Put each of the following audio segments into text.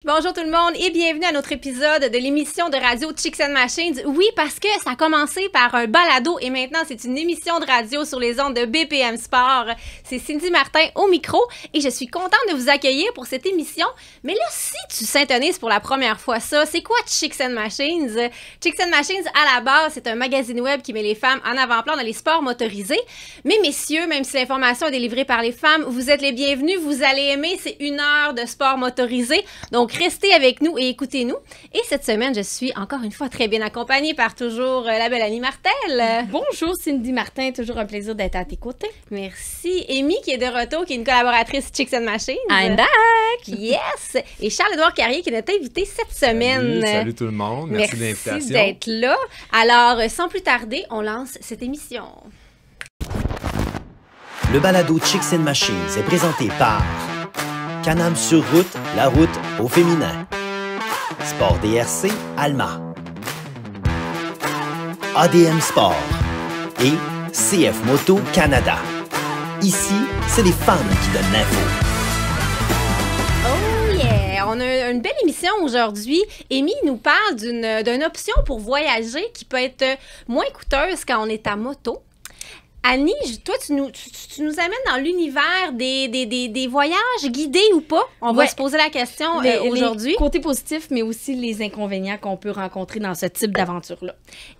Bonjour tout le monde et bienvenue à notre épisode de l'émission de radio Chicks and Machines. Oui, parce que ça a commencé par un balado et maintenant c'est une émission de radio sur les ondes de BPM Sport. C'est Cindy Martin au micro et je suis contente de vous accueillir pour cette émission. Mais là, si tu s'intonises pour la première fois ça, c'est quoi Chicks and Machines? Chicks and Machines, à la base, c'est un magazine web qui met les femmes en avant-plan dans les sports motorisés. Mais messieurs, même si l'information est délivrée par les femmes, vous êtes les bienvenus, vous allez aimer, c'est 1 heure de sport motorisé. Donc, restez avec nous et écoutez-nous. Et cette semaine, je suis encore une fois très bien accompagnée par toujours la belle Annie Martel. Bonjour Cindy Martin, toujours un plaisir d'être à tes côtés. Merci. Amy qui est de retour, qui est une collaboratrice Chicks and Machines. I'm back! Yes! Et Charles-Édouard Carrier qui est notre invité cette semaine. Salut tout le monde, merci de l'invitation. Merci d'être là. Alors, sans plus tarder, on lance cette émission. Le balado Chicks and Machines est présenté par Can-Am sur route, la route au féminin. Sport DRC, Alma. ADM Sport et CF Moto Canada. Ici, c'est les femmes qui donnent l'info. Oh yeah! On a une belle émission aujourd'hui. Amy nous parle d'une option pour voyager qui peut être moins coûteuse quand on est à moto. Annie, toi, tu nous amènes dans l'univers des voyages, guidés ou pas. On va se poser la question aujourd'hui. Les côtés positifs, mais aussi les inconvénients qu'on peut rencontrer dans ce type d'aventure-là.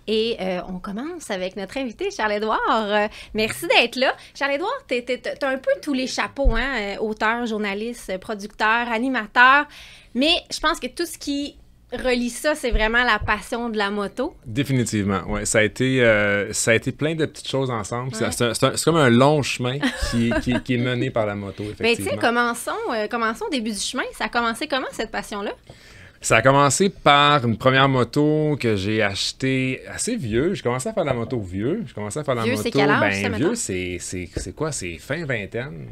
Et on commence avec notre invité, Charles-Édouard. Merci d'être là. Charles-Édouard, t'as un peu tous les chapeaux, hein? Auteur, journaliste, producteur, animateur. Mais je pense que tout ce qui relie ça, c'est vraiment la passion de la moto. Définitivement, oui. Ça a été plein de petites choses ensemble. Ouais. C'est comme un long chemin qui est mené par la moto, effectivement. Mais tu sais, commençons au début du chemin. Ça a commencé comment, cette passion-là? Ça a commencé par une première moto que j'ai achetée assez vieux. J'ai commencé à faire de la moto vieux. Vieux, c'est quel âge, ça, vieux, c'est quoi? C'est fin vingtaine.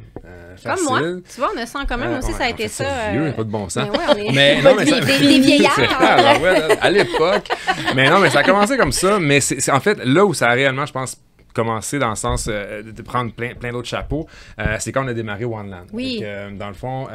Comme moi. Tu vois, on a ça en commun. Moi aussi, ça a été ça. C'est vieux, pas de bon sens. Mais ouais, on est non, mais des vieillards. À l'époque. Mais non, mais ça a commencé comme ça. Mais c'est en fait, là où ça a réellement, je pense, commencé dans le sens de prendre plein d'autres chapeaux, c'est quand on a démarré One Land. Oui. Donc, dans le fond...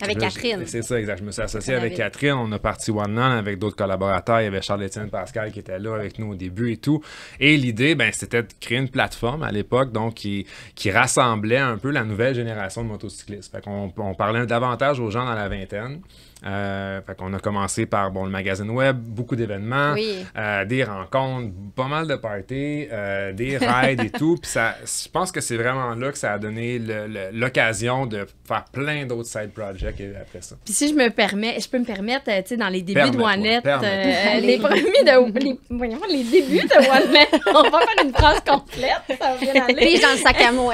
avec Catherine. C'est ça, exact. Je me suis associé avec Catherine. On a parti One Land avec d'autres collaborateurs. Il y avait Charles-Étienne Pascal qui était là avec nous au début et tout. Et l'idée, c'était de créer une plateforme à l'époque donc qui rassemblait un peu la nouvelle génération de motocyclistes. Fait qu'on parlait davantage aux gens dans la vingtaine. Fait qu'on a commencé par le magazine web, beaucoup d'événements, des rencontres, pas mal de parties, des rides et tout. Puis je pense que c'est vraiment là que ça a donné l'occasion de faire plein d'autres side projects après ça. Puis si je peux me permettre, tu sais, dans les débuts de One-Net, les débuts de One-Net, on va faire une phrase complète, ça va bien aller. Pige dans le sac à mots.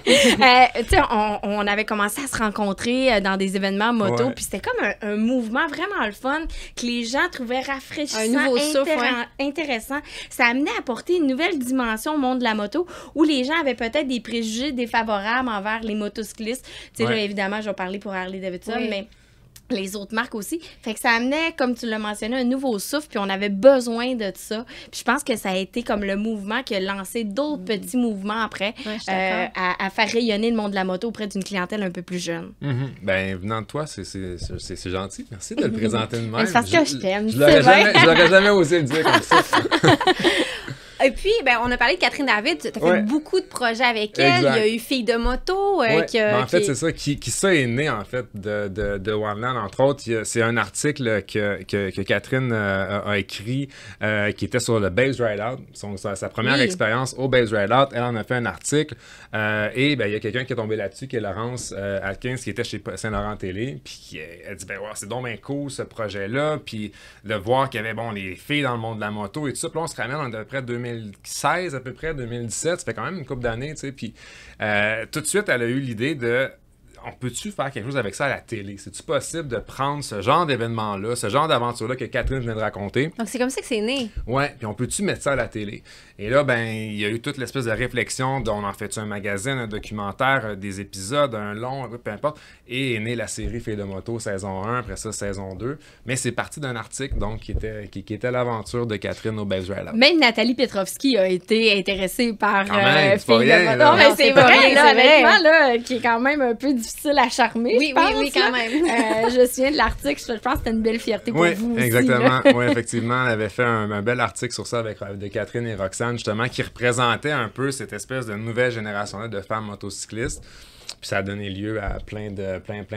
Tu sais, on avait commencé à se rencontrer dans des événements moto, puis c'était comme un mouvement vraiment le fun que les gens trouvaient rafraîchissant, un nouveau souffle, intéressant. Ça amenait à apporter une nouvelle dimension au monde de la moto où les gens avaient peut-être des préjugés défavorables envers les motocyclistes. Tu sais, là, évidemment, je vais parler pour Harley Davidson, mais les autres marques aussi. Fait que ça amenait, comme tu l'as mentionné, un nouveau souffle, puis on avait besoin de ça. Puis je pense que ça a été comme le mouvement qui a lancé d'autres petits mouvements après à faire rayonner le monde de la moto auprès d'une clientèle un peu plus jeune. Ben, venant de toi, c'est gentil. Merci de le présenter de même. C'est parce que je t'aime. Je l'aurais jamais osé le dire comme ça. Et puis, on a parlé de Catherine David. Tu as fait beaucoup de projets avec elle. Exact. Il y a eu Filles de moto. En fait, c'est ça. Qui ça est né, en fait, de One Land, entre autres. C'est un article que Catherine a écrit qui était sur le Babes Ride Out. Sa première expérience au Babes Ride Out. Elle en a fait un article. Et il y a quelqu'un qui est tombé là-dessus, qui est Laurence Atkins, qui était chez Saint-Laurent Télé. Puis elle dit, c'est donc bien cool, ce projet-là. Puis de voir qu'il y avait, les filles dans le monde de la moto et tout ça. Puis là, on se ramène à peu près 2016, à peu près 2017. Ça fait quand même une couple d'années, tu sais. Puis tout de suite, elle a eu l'idée de... On peut-tu faire quelque chose avec ça à la télé? C'est-tu possible de prendre ce genre d'événement-là, ce genre d'aventure-là que Catherine venait de raconter? Donc, c'est comme ça que c'est né. Ouais, puis on peut-tu mettre ça à la télé? Et là, il y a eu toute l'espèce de réflexion dont on en fait un magazine, un documentaire, des épisodes, un long, peu importe. Et est née la série Filles de moto, saison 1, après ça, saison 2. Mais c'est parti d'un article, donc, qui était l'aventure de Catherine au Babes Ride Out. Même Nathalie Petrovski a été intéressée par Filles de moto. Non, mais c'est vrai, là, honnêtement, là, qui est quand même un peu difficile difficile à charmer, oui, je pense. Oui, quand même. Je me souviens de l'article, je pense que c'était une belle fierté pour vous aussi. Exactement. Oui, effectivement, elle avait fait un bel article sur ça de Catherine et Roxane, justement, qui représentait un peu cette espèce de nouvelle génération-là de femmes motocyclistes. Puis ça a donné lieu à plein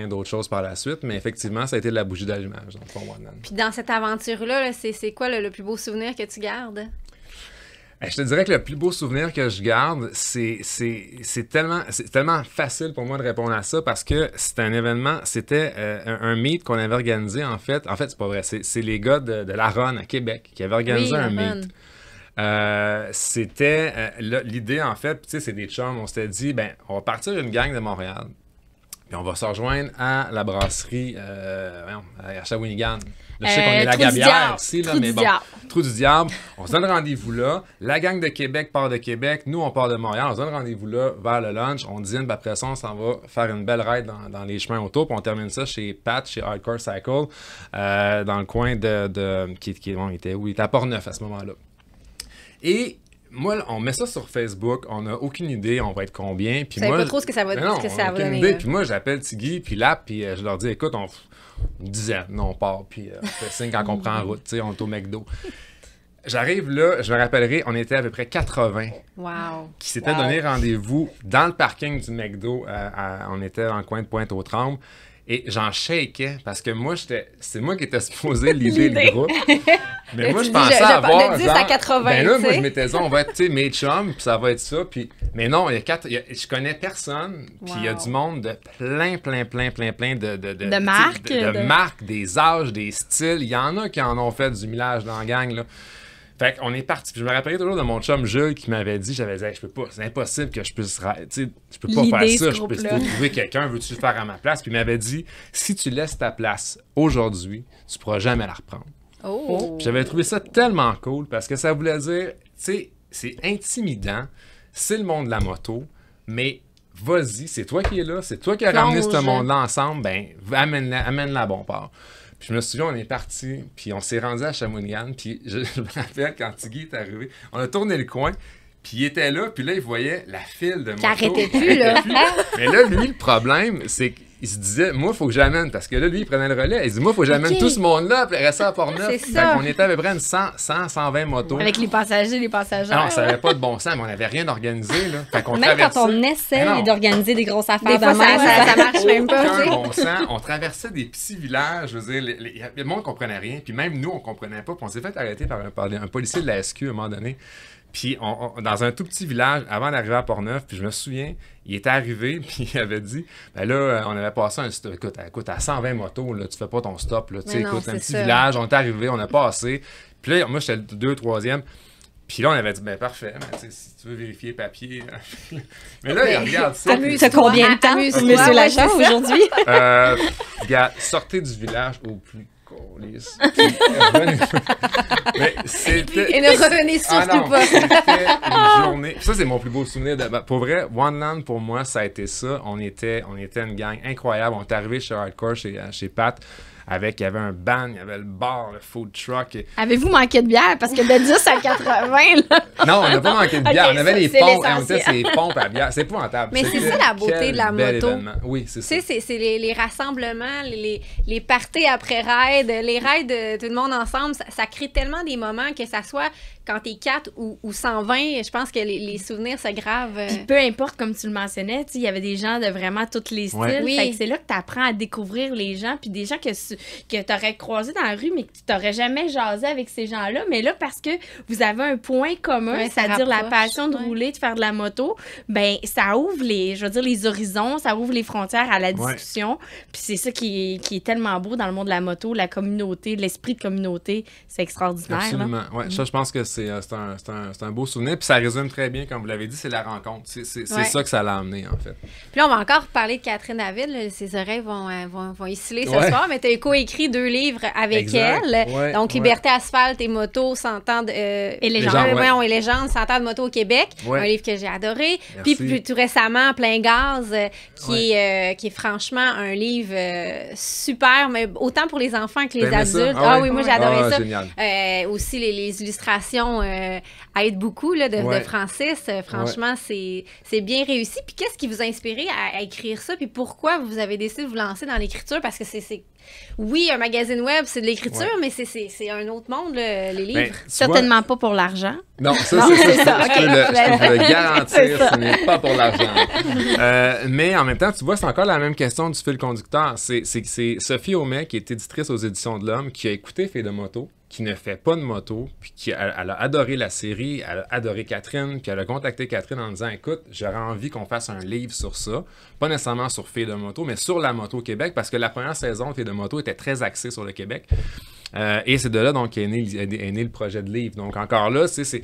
d'autres choses par la suite. Mais effectivement, ça a été de la bougie d'allumage, dans le fond, One Man. Puis dans cette aventure-là, là, c'est quoi le plus beau souvenir que tu gardes? Je te dirais que le plus beau souvenir que je garde, c'est tellement facile pour moi de répondre à ça parce que c'était un événement, c'était un meet qu'on avait organisé en fait. En fait, c'est pas vrai, c'est les gars de la RON à Québec qui avaient organisé un meet. C'était l'idée en fait, tu sais, c'est des chums, on s'était dit, ben, on va partir une gang de Montréal, puis on va se rejoindre à la brasserie à Shawinigan. Là, je sais qu'on est la Gabière ici, là, mais bon, Trou du Diable. On se donne rendez-vous là. La gang de Québec part de Québec. Nous, on part de Montréal. On se donne rendez-vous là vers le lunch. On dîne, puis après ça, on s'en va faire une belle ride dans les chemins autour. Puis on termine ça chez Pat, chez Hardcore Cycle, dans le coin il était à Port-Neuf à ce moment-là. Et moi, on met ça sur Facebook, on n'a aucune idée, on va être combien. Puis moi, pas trop ce que ça va donner. Idée. Puis moi, j'appelle Tiggy, puis là, puis je leur dis, écoute, une dizaine, on part, puis on fait signe quand on prend en route, tu sais, on est au McDo. J'arrive là, je me rappellerai, on était à peu près 80 qui s'étaient donné rendez-vous dans le parking du McDo. On était dans le coin de Pointe-aux-Trembles. Et j'en shakeais parce que moi, c'est moi qui étais supposé l'idée le groupe. Mais moi, je pensais avoir. De 10 à 80. Ben là, moi, je m'étais dit, on va être, tu sais, mes chums, puis ça va être ça. Puis, mais non, je connais personne. Puis il y a du monde de plein de marques. De marques, des âges, des styles. Il y en a qui en ont fait du millage dans la gang, là. Fait qu'on est parti. Puis je me rappelais toujours de mon chum Jules qui m'avait dit, j'avais dit, hey, je peux pas, c'est impossible que je puisse, tu sais, je peux pas faire ça, je peux trouver quelqu'un, veux-tu le faire à ma place? Puis il m'avait dit, si tu laisses ta place aujourd'hui, tu pourras jamais la reprendre. Puis j'avais trouvé ça tellement cool parce que ça voulait dire, tu sais, c'est intimidant, c'est le monde de la moto, mais vas-y, c'est toi qui es là, c'est toi qui as ramené ce monde-là ensemble, ben amène-la à bon part. Puis je me souviens, on est parti, puis on s'est rendu à Shawinigan, puis je me rappelle quand Tiggy est arrivé, on a tourné le coin, puis il était là, puis là, il voyait la file de moto. Qui arrêtait plus, là. Mais là, lui, le problème, c'est qu'il se disait, moi, il faut que j'amène, parce que là, lui, il prenait le relais. Il dit, moi, il faut que j'amène tout ce monde-là, puis il restait à Port-Neuf. C'est ça. On était à peu près 120 motos. Avec les passagers, les passagères. Non, ça n'avait pas de bon sens, mais on n'avait rien organisé, là. Fait qu'on Même traversait... quand on essaie d'organiser des grosses affaires des fois, ça marche même pas. Aucun bon sens. On traversait des petits villages, je veux dire, le monde ne comprenait rien, puis même nous, on ne comprenait pas, puis on s'est fait arrêter par un policier de la SQ à un moment donné. Puis dans un tout petit village, avant d'arriver à Port-Neuf, puis je me souviens, il était arrivé, puis il avait dit, ben là, on avait passé un stop, écoute, à 120 motos, là, tu fais pas ton stop, là, tu sais, écoute, un petit village, on est arrivé, on a passé, puis là, moi, j'étais le 2e, 3e, puis là, on avait dit, ben parfait, mais si tu veux vérifier papier, mais là, il regarde ça. T'as combien de temps, monsieur Lachance, aujourd'hui? Regarde, sortez du village au plus colis. Mais c'était... Et ne revenez surtout pas. C'était une journée. Ça, c'est mon plus beau souvenir. Pour vrai, One Land, pour moi, ça a été ça. On était une gang incroyable. On est arrivé chez Hardcore, chez Pat. Il y avait un band, il y avait le bar, le food truck. Avez-vous manqué de bière? Parce que de 10 à 80, là... Non, on n'a pas manqué de bière. On avait les pompes. On était sur les pompes à bière. C'est épouvantable. Mais c'est ça la beauté de la moto. Oui, c'est ça. Tu sais, c'est les rassemblements, les parties après ride, les rides, tout le monde ensemble. Ça crée tellement des moments que ça soit quand t'es 4 ou 120, je pense que les souvenirs se gravent. Puis peu importe, comme tu le mentionnais, il y avait des gens de vraiment tous les styles. Ouais. Oui. Fait que c'est là que tu apprends à découvrir les gens, puis des gens que tu aurais croisés dans la rue, mais que tu n'aurais jamais jasé avec ces gens-là. Mais là, parce que vous avez un point commun, Ouais, ça c'est-à-dire la rapproche, passion de rouler, de faire de la moto, ben ça ouvre les horizons, ça ouvre les frontières à la discussion. Puis c'est ça qui est tellement beau dans le monde de la moto, la communauté, l'esprit de communauté, c'est extraordinaire. Absolument. Ouais, ça, je pense que c'est un beau souvenir. Puis ça résume très bien, comme vous l'avez dit, c'est la rencontre. C'est ça que ça l'a amené, en fait. Puis là, on va encore parler de Catherine David. Là. Ses oreilles vont y sciller ce soir, mais tu as coécrit 2 livres avec elle. Ouais, donc, Liberté Asphalte et Moto, 100 ans Et Légende. et Légende, 100 ans de moto au Québec. Ouais. Un livre que j'ai adoré. Merci. Puis plus tout récemment, Plein Gaz, qui est franchement un livre super, mais autant pour les enfants que les adultes. Ça? Oui, moi j'ai adoré ça. Génial. Aussi les illustrations l'émission aide beaucoup là, de Francis. Franchement, c'est bien réussi. Puis qu'est-ce qui vous a inspiré à écrire ça? Puis pourquoi vous avez décidé de vous lancer dans l'écriture? Parce que c'est oui, un magazine web, c'est de l'écriture, mais c'est un autre monde, les livres. Certainement pas pour l'argent. Non, ça, c'est ça. Je peux le garantir, ce n'est pas pour l'argent. Mais en même temps, tu vois, c'est encore la même question du fil conducteur. C'est Sophie Aumet, qui est éditrice aux Éditions de l'Homme, qui a écouté Filles de moto, qui ne fait pas de moto, puis elle a adoré la série, elle a adoré Catherine, puis elle a contacté Catherine en disant « Écoute, j'aurais envie qu'on fasse un livre sur ça, pas nécessairement sur Filles de moto, mais sur la moto au Québec, parce que la première saison de Filles de moto était très axée sur le Québec. Et c'est de là donc qu'est né le projet de livre. Donc encore là, c'est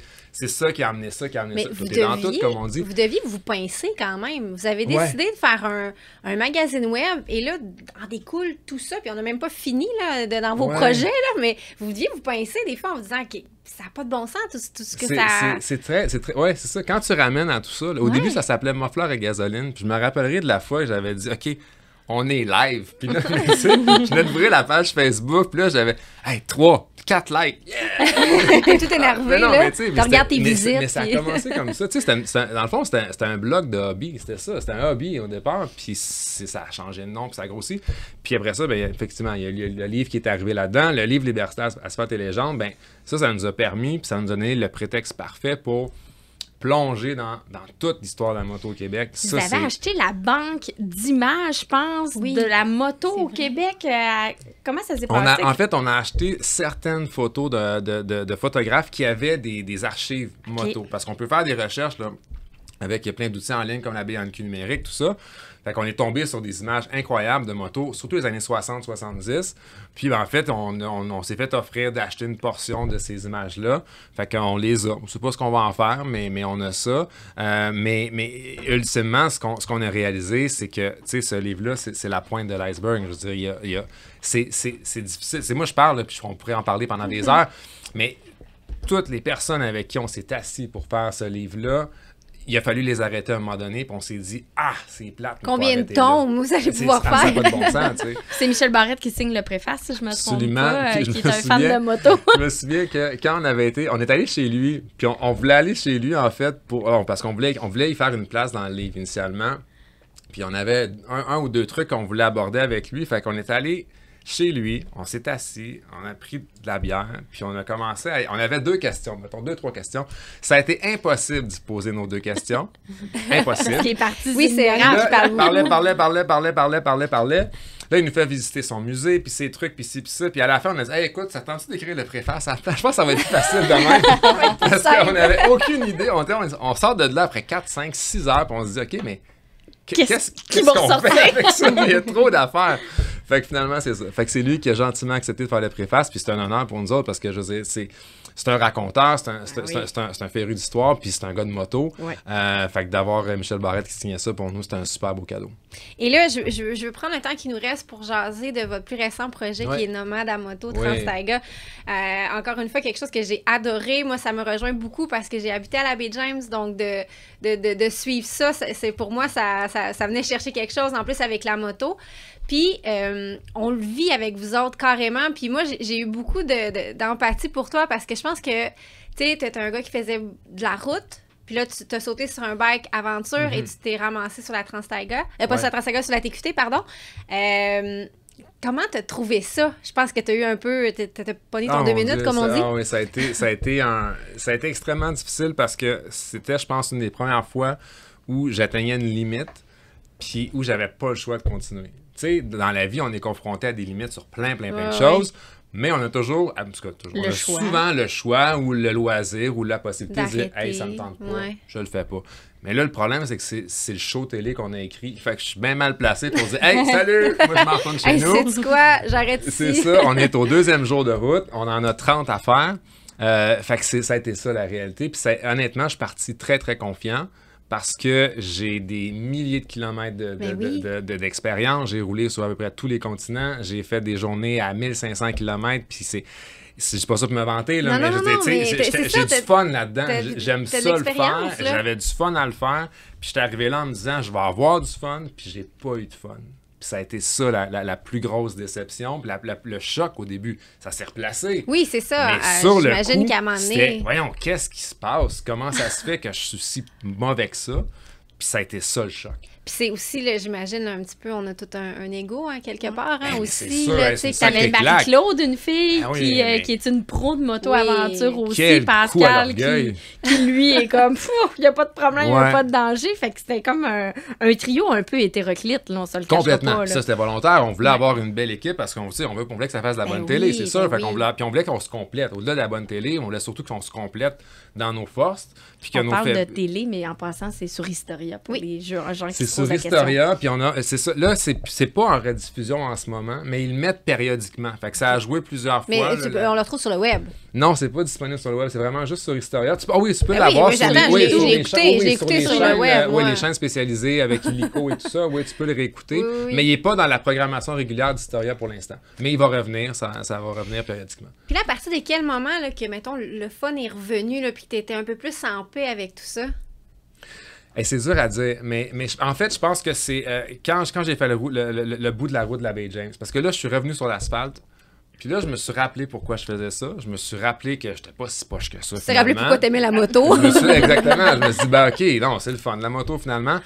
ça qui a amené ça, Mais vous deviez, comme on dit. Vous deviez vous pincer quand même. Vous avez décidé de faire un magazine web et là, en découle tout ça. Puis on n'a même pas fini là, dans vos projets, là, mais vous deviez vous pincer des fois en vous disant OK, ça n'a pas de bon sens tout ce que ça... C'est très... Ouais, c'est ça. Quand tu ramènes à tout ça, là, au début, ça s'appelait Moffleur et gasoline. Puis je me rappellerai de la fois que j'avais dit OK, on est live. Puis là, je venais d'ouvrir la page Facebook. Puis là, j'avais 4 likes. Yeah! T'es tout énervé, là. Tu regardes tes visites. Mais ça a commencé comme ça. Tu sais, dans le fond, c'était un blog de hobby. C'était ça. C'était un hobby au départ. Puis ça a changé de nom. Puis ça a grossi. Puis après ça, ben, effectivement, il y a le livre qui est arrivé là-dedans. Le livre Liberté, Asphalte et Légende. Ben, ça nous a permis. Puis ça nous a donné le prétexte parfait pour plonger dans toute l'histoire de la moto au Québec. Vous avez acheté la banque d'images, je pense, de la moto au Québec. Comment ça s'est passé? En fait, on a acheté certaines photos de photographes qui avaient des archives moto. Parce qu'on peut faire des recherches là, avec plein d'outils en ligne comme la BNQ numérique, tout ça. Fait qu'on est tombé sur des images incroyables de motos, surtout les années 60-70. Puis, ben, en fait, on s'est fait offrir d'acheter une portion de ces images-là. Fait qu'on les a. On ne sait pas ce qu'on va en faire, mais on a ça. Mais ultimement, ce qu'on a réalisé, c'est que, tu sais, ce livre-là, c'est la pointe de l'iceberg. Je veux dire, c'est difficile. Moi, je parle, puis on pourrait en parler pendant des heures, mais toutes les personnes avec qui on s'est assis pour faire ce livre-là, il a fallu les arrêter à un moment donné, puis on s'est dit « Ah, c'est plate. » Combien de tomes vous allez pouvoir faire? Ça n'a pas de bon sens, tu sais. C'est Michel Barrette qui signe le préface, si je me trompe pas, qui est un fan de moto. Je me souviens que quand on est allé chez lui, puis on voulait aller chez lui, en fait, parce qu'on voulait y faire une place dans le livre initialement. Puis on avait un ou deux trucs qu'on voulait aborder avec lui, fait qu'on est allé chez lui, on s'est assis, on a pris de la bière, puis on a commencé on avait 2 questions, mettons 2-3 questions. Ça a été impossible d'y poser nos 2 questions. Impossible. Qui est parti. Oui, c'est rare qu'il parlait. Là, il nous fait visiter son musée, puis ses trucs, puis ci, puis ça. Puis à la fin, on a dit « Hey, écoute, ça tente-tu d'écrire le préface? Je pense que ça va être plus facile demain. » Parce qu'on n'avait aucune idée. On sort de là après 4, 5, 6 heures, puis on se dit « OK, mais qu'est-ce qu'on fait avec ça? Il y a trop d'affaires. » Fait que finalement, c'est ça. Fait que c'est lui qui a gentiment accepté de faire le préface, puis c'est un honneur pour nous autres parce que, je veux dire, c'est un raconteur, c'est un féru d'histoire, puis c'est un gars de moto. Ouais. Fait que d'avoir Michel Barrette qui signait ça, pour nous, c'était un super beau cadeau. Et là, je veux prendre le temps qui nous reste pour jaser de votre plus récent projet qui est Nomade à moto Trans-Taiga. Encore une fois, quelque chose que j'ai adoré. Moi, ça me rejoint beaucoup parce que j'ai habité à la baie James, donc de suivre ça, pour moi, ça venait chercher quelque chose, en plus avec la moto. Puis, on le vit avec vous autres carrément. Puis moi, j'ai eu beaucoup d'empathie pour toi parce que je pense que, tu sais, t'es un gars qui faisait de la route. Puis là, tu t'as sauté sur un bike aventure et tu t'es ramassé sur la Trans-Taiga. Pas sur la Trans-Taiga, sur la TQT, pardon. Comment t'as trouvé ça? Je pense que t'as eu un peu... T'as pogné ton 2 minutes, comme on dit. Oui, ça a été extrêmement difficile parce que c'était, je pense, une des premières fois où j'atteignais une limite puis où j'avais pas le choix de continuer. Tu sais, dans la vie, on est confronté à des limites sur plein de choses, mais on a toujours, en tout cas, souvent le choix ou le loisir ou la possibilité de dire « Hey, ça me tente pas, je le fais pas ». Mais là, le problème, c'est que c'est le show télé qu'on a écrit. Fait que je suis bien mal placé pour dire « Hey, salut! Moi, je m'en retourne chez nous. » Sais-tu quoi? J'arrête ici. C'est ça, on est au 2e jour de route, on en a 30 à faire. Fait que ça a été ça, la réalité. Puis honnêtement, je suis parti très, très confiant. Parce que j'ai des milliers de kilomètres d'expérience. J'ai roulé sur à peu près tous les continents. J'ai fait des journées à 1500 kilomètres. Puis c'est pas ça pour me vanter, là, mais j'ai du fun là-dedans. J'aime ça le faire. J'avais du fun à le faire. Puis j'étais arrivé là en me disant, je vais avoir du fun. Puis j'ai pas eu de fun. Puis ça a été ça, la plus grosse déception. Puis le choc au début, ça s'est replacé. Oui, c'est ça. Mais sur le coup, qu'à un moment donné... voyons, qu'est-ce qui se passe? Comment ça se fait que je suis si mauvais que ça? Puis ça a été ça, le choc. Puis c'est aussi, j'imagine, un petit peu, on a tout un ego, hein, quelque part, hein, aussi. Tu avais Marie-Claude, une fille qui est une pro de moto-aventure aussi, quel Pascal, qui lui est comme, il n'y a pas de problème, il n'y a pas de danger. Fait que c'était comme un trio un peu hétéroclite, là, on se le cachera complètement. pas. Ça, c'était volontaire. On voulait avoir une belle équipe parce qu'on voulait que ça fasse de la bonne télé, c'est sûr. Puis on voulait qu'on se complète. Au-delà de la bonne télé, on voulait surtout qu'on se complète dans nos forces. Puis on parle de télé, mais en passant, c'est sur Historia pour les gens qui se posent la question. C'est sur Historia, puis c'est ça. Là, c'est pas en rediffusion en ce moment, mais ils le mettent périodiquement. Fait que ça a joué plusieurs fois. Mais on le retrouve sur le web. Non, c'est pas disponible sur le web, c'est vraiment juste sur Historia. Tu peux l'avoir sur le web. Oui, les chaînes spécialisées avec Illico et tout ça. Oui, tu peux le réécouter. Mais il n'est pas dans la programmation régulière d'Historia pour l'instant. Mais il va revenir, ça va revenir périodiquement. Puis là, à partir de quel moment là, que, mettons, le fun est revenu, là, puis que tu étais un peu plus en paix avec tout ça? C'est dur à dire, mais en fait, je pense que c'est quand j'ai fait le bout de la route de la Baie James. Parce que là, je suis revenu sur l'asphalte. Puis là, je me suis rappelé pourquoi je faisais ça. Je me suis rappelé que j'étais pas si poche que ça. Tu t'es rappelé pourquoi t'aimais la moto. Exactement. Je me suis dit, OK, non, c'est le fun, la moto finalement.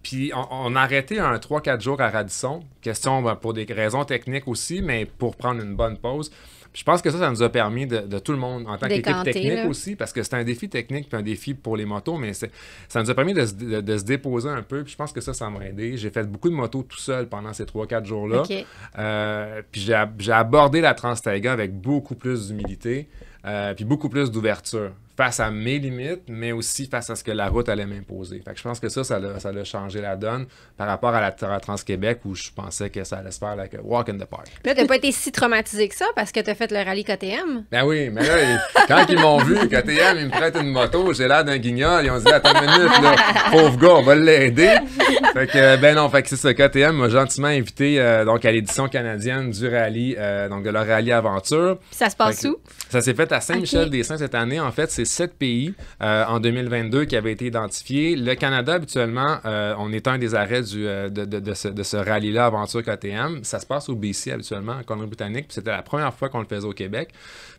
Puis on a arrêté un 3-4 jours à Radisson. Question pour des raisons techniques aussi, mais pour prendre une bonne pause. Je pense que ça nous a permis de tout le monde, en tant qu'équipe technique aussi, parce que c'est un défi technique puis un défi pour les motos, mais ça nous a permis de se déposer un peu, puis je pense que ça m'a aidé. J'ai fait beaucoup de motos tout seul pendant ces 3-4 jours-là. Okay. Puis j'ai abordé la Trans-Taiga avec beaucoup plus d'humilité, puis beaucoup plus d'ouverture, face à mes limites, mais aussi face à ce que la route allait m'imposer. Fait que je pense que ça a changé la donne par rapport à la Trans-Québec, où je pensais que ça allait se faire like a walk in the park. Là, t'as pas été si traumatisé que ça parce que t'as fait le rallye KTM. Ben oui, mais là, quand ils m'ont vu, KTM, ils me prêtent une moto, j'ai l'air d'un guignol, ils ont dit, attends une minute, là, pauvre gars, on va l'aider. Fait que, c'est ça, KTM m'a gentiment invité donc à l'édition canadienne du rallye, donc de leur rallye aventure. Puis ça se passe où? Ça s'est fait à Saint-Michel-des-Saints cette année. En fait, c'est 7 pays en 2022 qui avaient été identifiés. Le Canada, habituellement, on est un des arrêts de ce rallye-là, Aventure KTM. Ça se passe au BC, habituellement, en Colombie-Britannique. Puis c'était la première fois qu'on le faisait au Québec.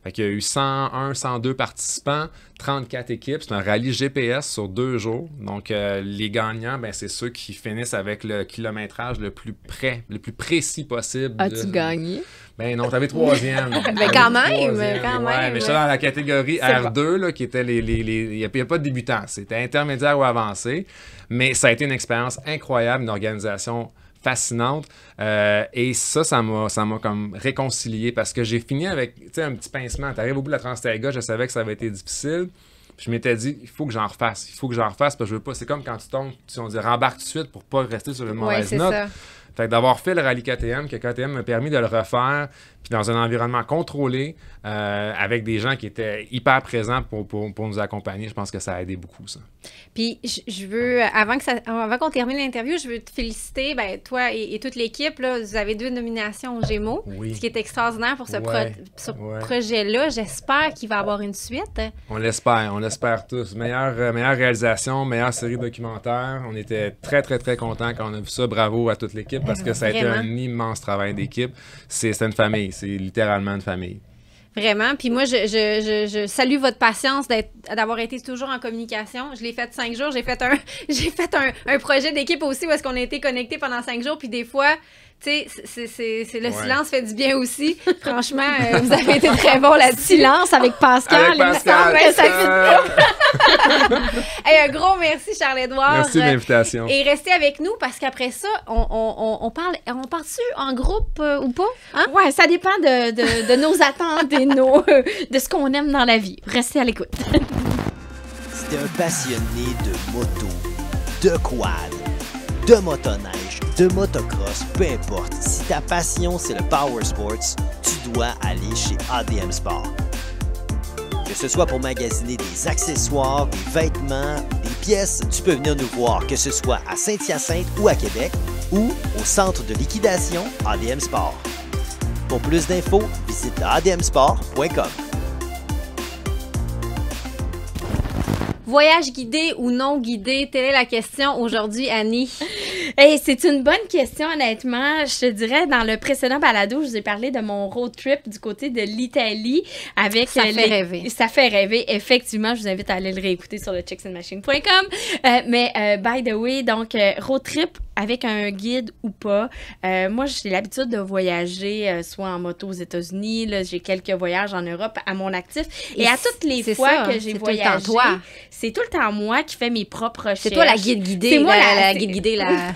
Fait qu'il y a eu 101, 102 participants, 34 équipes. C'est un rallye GPS sur 2 jours. Donc, les gagnants, c'est ceux qui finissent avec le kilométrage le plus précis possible. As-tu gagné? Ben non, t'avais 3e. Mais quand même. Ouais, mais j'étais dans la catégorie R2, là, qui était il n'y a pas de débutants. C'était intermédiaire ou avancé. Mais ça a été une expérience incroyable, une organisation fascinante. Et ça m'a comme réconcilié parce que j'ai fini avec un petit pincement. T'arrives au bout de la Trans-Taiga, je savais que ça avait été difficile. Puis je m'étais dit, il faut que j'en refasse. Parce que je veux pas. C'est comme quand tu tombes, on dit rembarque tout de suite pour pas rester sur une mauvaise note. Ça. Fait que d'avoir fait le rallye KTM, que KTM m'a permis de le refaire, puis dans un environnement contrôlé, avec des gens qui étaient hyper présents pour nous accompagner, je pense que ça a aidé beaucoup, ça. Puis, je veux, avant qu'on termine l'interview, je veux te féliciter, toi et toute l'équipe, là, vous avez 2 nominations aux Gémeaux, ce qui est extraordinaire pour ce projet-là. J'espère qu'il va avoir une suite. On l'espère tous. Meilleure réalisation, meilleure série documentaire. On était très, très, très contents quand on a vu ça. Bravo à toute l'équipe, parce que ça a été un immense travail d'équipe. C'est une famille, c'est littéralement une famille. Vraiment. Puis moi, je salue votre patience d'avoir été toujours en communication. Je l'ai fait 5 jours. J'ai fait un projet d'équipe aussi où est-ce qu'on a été connectés pendant 5 jours. Puis des fois, tu sais, le silence fait du bien aussi. Franchement, vous avez été très bon là-dessus. Silence avec Pascal. Ça un gros merci, Charles-Édouard. Merci de l'invitation. Et restez avec nous parce qu'après ça, on part-tu en groupe ou pas? Hein? Ouais, ça dépend de nos attentes et de ce qu'on aime dans la vie. Restez à l'écoute. Si t'es un passionné de moto, de quad, de motoneige, de motocross, peu importe, si ta passion c'est le power sports, tu dois aller chez ADM Sport. Que ce soit pour magasiner des accessoires, des vêtements, des pièces, tu peux venir nous voir, que ce soit à Saint-Hyacinthe ou à Québec, ou au centre de liquidation ADM Sport. Pour plus d'infos, visite admsport.com. Voyage guidé ou non guidé, telle est la question aujourd'hui, Annie. Hey, c'est une bonne question, honnêtement. Je te dirais, dans le précédent balado, je vous ai parlé de mon road trip du côté de l'Italie avec... Ça fait rêver. Ça fait rêver, effectivement. Je vous invite à aller le réécouter sur le chicksandmachine.com. By the way, donc, road trip avec un guide ou pas. Moi, j'ai l'habitude de voyager soit en moto aux États-Unis. Là, j'ai quelques voyages en Europe à mon actif. Et à toutes les fois que j'ai voyagé, c'est tout le temps moi qui fais mes propres recherches. C'est toi la guide guidée. C'est moi la guide guidée, la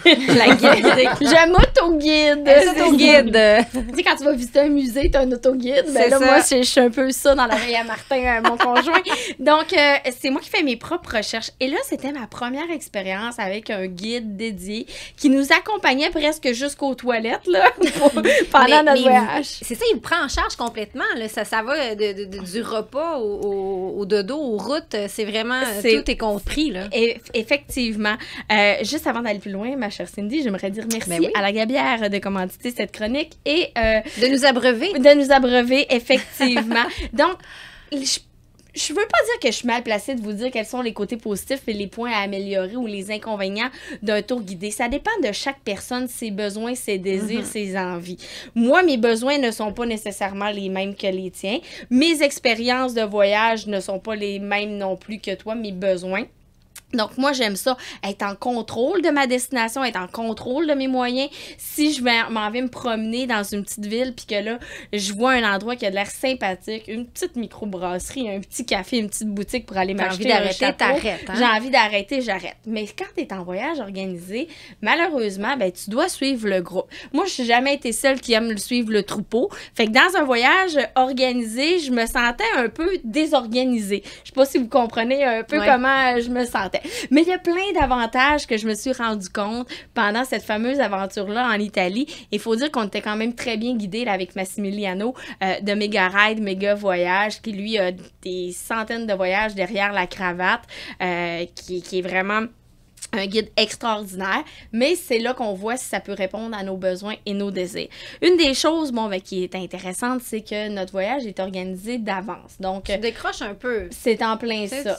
guide guidée. Je m'auto-guide. Auto-guide. Tu sais, quand tu vas visiter un musée, t'as un auto-guide. Ben là, moi, je suis un peu ça dans l'oreille à Martin, mon conjoint. Donc, c'est moi qui fais mes propres recherches. Et là, c'était ma première expérience avec un guide dédié qui nous accompagnait presque jusqu'aux toilettes, là, pendant notre voyage. C'est ça, il vous prend en charge complètement, là. Ça va du repas au dodo, aux routes. C'est vraiment, tout est compris, là. Effectivement. Juste avant d'aller plus loin, ma chère Cindy, j'aimerais dire merci à la Gabière de commanditer cette chronique et... de nous abreuver. De nous abreuver, effectivement. Donc, je veux pas dire que je suis mal placée de vous dire quels sont les côtés positifs et les points à améliorer ou les inconvénients d'un tour guidé. Ça dépend de chaque personne, ses besoins, ses désirs, ses envies. Moi, mes besoins ne sont pas nécessairement les mêmes que les tiens. Mes expériences de voyage ne sont pas les mêmes non plus que toi, mes besoins. Donc, moi, j'aime ça, être en contrôle de ma destination, être en contrôle de mes moyens. Si je m'en vais me promener dans une petite ville, puis que là, je vois un endroit qui a de l'air sympathique, une petite microbrasserie, un petit café, une petite boutique pour aller m'acheter un chapeau. T'arrêtes, hein? J'ai envie d'arrêter, j'arrête. Mais quand t'es en voyage organisé, malheureusement, ben tu dois suivre le groupe. Moi, je n'ai jamais été celle qui aime suivre le troupeau. Fait que dans un voyage organisé, je me sentais un peu désorganisée. Je sais pas si vous comprenez un peu comment je me sentais. Mais il y a plein d'avantages que je me suis rendu compte pendant cette fameuse aventure-là en Italie. Il faut dire qu'on était quand même très bien guidés là, avec Massimiliano de Mega Ride, Mega Voyage, qui lui a des centaines de voyages derrière la cravate, qui est vraiment un guide extraordinaire, mais c'est là qu'on voit si ça peut répondre à nos besoins et nos désirs. Une des choses, qui est intéressante, c'est que notre voyage est organisé d'avance. Donc, tu décroches un peu. C'est en plein ça.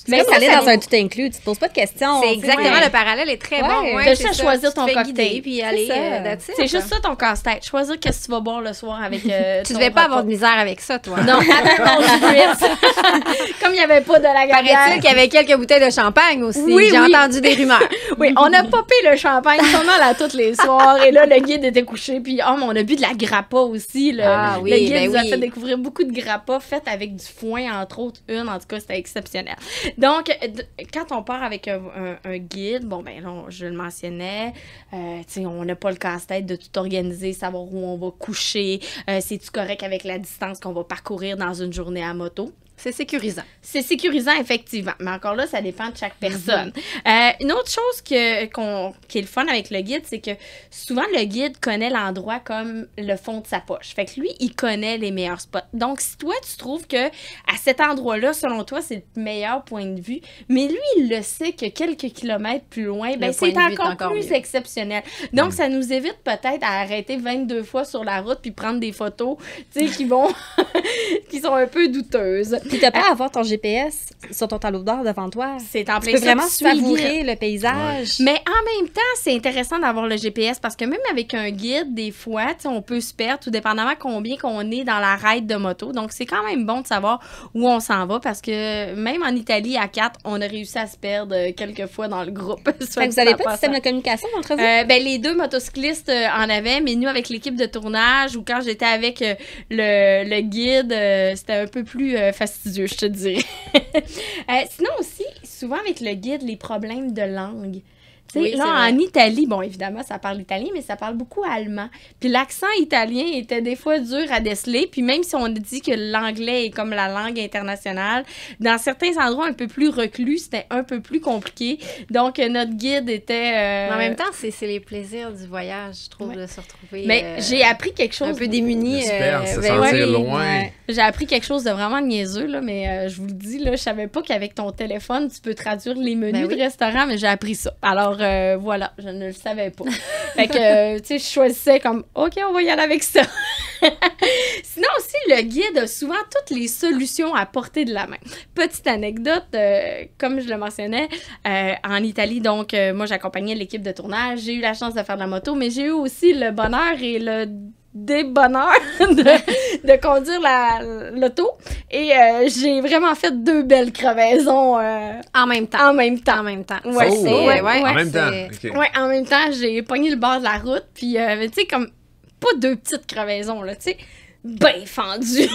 Mais ça allait dans un tout inclus, tu te poses pas de questions. C'est exactement, le parallèle est très bon. T'as juste à choisir ton cocktail. Puis aller, c'est juste ça ton casse-tête. Choisir qu'est-ce que tu vas boire le soir avec tu devais pas avoir de misère avec ça, toi. Non, comme il n'y avait pas de la Gabière. Paraît-il qu'il y avait quelques bouteilles de champagne aussi. Oui, j'ai entendu des rumeurs. Oui, on a popé le champagne pas mal à tous les soirs. Et là, le guide était couché. Puis, mais on a bu de la grappa aussi. Le guide nous a fait découvrir beaucoup de grappa faites avec du foin, entre autres. En tout cas, c'était exceptionnel. Donc, quand on part avec un guide, là, je le mentionnais, on n'a pas le casse-tête de tout organiser, savoir où on va coucher, c'est-tu correct avec la distance qu'on va parcourir dans une journée à moto. C'est sécurisant. C'est sécurisant, effectivement. Mais encore là, ça dépend de chaque personne. Une autre chose qui est le fun avec le guide, c'est que souvent, le guide connaît l'endroit comme le fond de sa poche. Fait que lui, il connaît les meilleurs spots. Donc, si toi, tu trouves que à cet endroit-là, selon toi, c'est le meilleur point de vue, mais lui, il le sait que quelques kilomètres plus loin, c'est encore plus exceptionnel. Donc, ça nous évite peut-être à arrêter 22 fois sur la route puis prendre des photos, qui sont un peu douteuses. Puis t'as pas à avoir ton GPS sur ton tableau d'or devant toi. C'est en plein ça. Tu peux vraiment savourer le paysage. Ouais. Mais en même temps, c'est intéressant d'avoir le GPS parce que même avec un guide, des fois, on peut se perdre tout dépendamment combien qu'on est dans la ride de moto. Donc, c'est quand même bon de savoir où on s'en va parce que même en Italie, à 4, on a réussi à se perdre quelques fois dans le groupe. Fait que vous n'avez pas de système de communication entre vous? Les deux motocyclistes en avaient, mais nous, avec l'équipe de tournage ou quand j'étais avec le guide, c'était un peu plus fastidieux, je te dirais. Sinon aussi, souvent avec le guide, les problèmes de langue. Oui, là, en Italie, évidemment, ça parle italien, mais ça parle beaucoup allemand. Puis l'accent italien était des fois dur à déceler. Puis même si on dit que l'anglais est comme la langue internationale, dans certains endroits un peu plus reclus, c'était un peu plus compliqué. Donc, notre guide était... En même temps, c'est les plaisirs du voyage, je trouve, de se retrouver... Mais j'ai appris quelque chose... Un peu démuni. Se sentir loin. J'ai appris quelque chose de vraiment niaiseux, là, mais je vous le dis, là, je savais pas qu'avec ton téléphone, tu peux traduire les menus de restaurant, mais j'ai appris ça. Alors, voilà, je ne le savais pas. Fait que, je choisissais comme, OK, on va y aller avec ça. Sinon aussi, le guide a souvent toutes les solutions à portée de la main. Petite anecdote, comme je le mentionnais, en Italie, donc moi j'accompagnais l'équipe de tournage, j'ai eu la chance de faire de la moto, mais j'ai eu aussi le bonheur et le débonheur de conduire l'auto. Et j'ai vraiment fait 2 belles crevaisons En même temps. en même temps. En même temps. Ouais, Oh, c'est- ouais. ouais, En même temps. c'est- OK. Ouais, en même temps, j'ai pogné le bord de la route, puis tu sais, comme, pas 2 petites crevaisons, là, tu sais, ben fendues.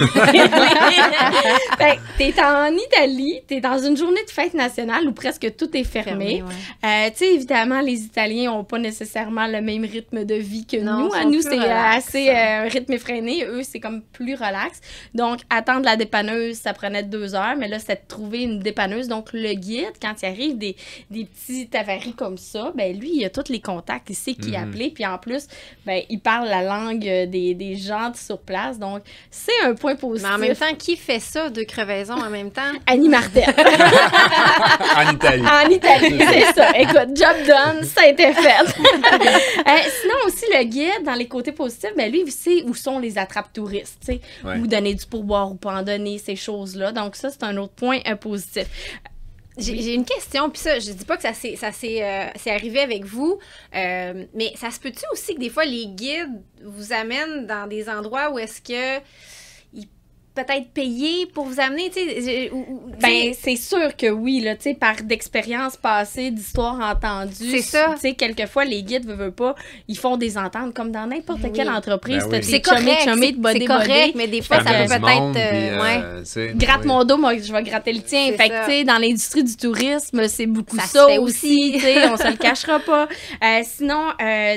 Fait que t'es en Italie, t'es dans une journée de fête nationale où presque tout est fermé. ouais. Tu sais, évidemment, les Italiens ont pas nécessairement le même rythme de vie que Non, nous. ils À sont nous, plus c'est relax. assez rythme effréné. Eux, c'est comme plus relax. Donc, attendre la dépanneuse, ça prenait 2 heures, mais là, c'était de trouver une dépanneuse. Donc, le guide, quand il arrive des petits avaries comme ça, ben lui, il a tous les contacts, il sait qui appeler. Puis en plus, ben, il parle la langue des gens sur place. Donc, c'est un point positif. Mais en même temps, qui fait ça, 2 crevaisons en même temps? Annie Martel. En Italie. En Italie, c'est ça. Écoute, job done, ça a été fait. Sinon aussi, le guide, dans les côtés positifs, ben lui, il sait où sont les attrapes-touristes, tu sais, Ouais. où donner du pourboire ou pas en donner, ces choses-là. Donc ça, c'est un autre point positif. J'ai une question, puis ça, je dis pas que c'est arrivé avec vous, mais ça se peut-tu aussi que des fois, les guides vous amènent dans des endroits où est-ce que ils peut-être payés pour vous amener, tu sais, Ben, c'est sûr que oui, là, tu sais, par d'expériences passées, d'histoires entendues. C'est ça. Tu sais, quelquefois, les guides, veulent pas, ils font des ententes comme dans n'importe Oui. quelle entreprise. Ben t'as oui. des c'est correct, chumés de c'est body correct, body. mais des fois, ça T'amènes peut du peut-être, monde, puis, ouais. tu sais, Gratte oui. mon dos, moi, je vais gratter le tien. C'est Fait que, ça. tu sais, dans l'industrie du tourisme, c'est beaucoup Ça se ça fait aussi, aussi. tu sais, on se le cachera pas. Sinon,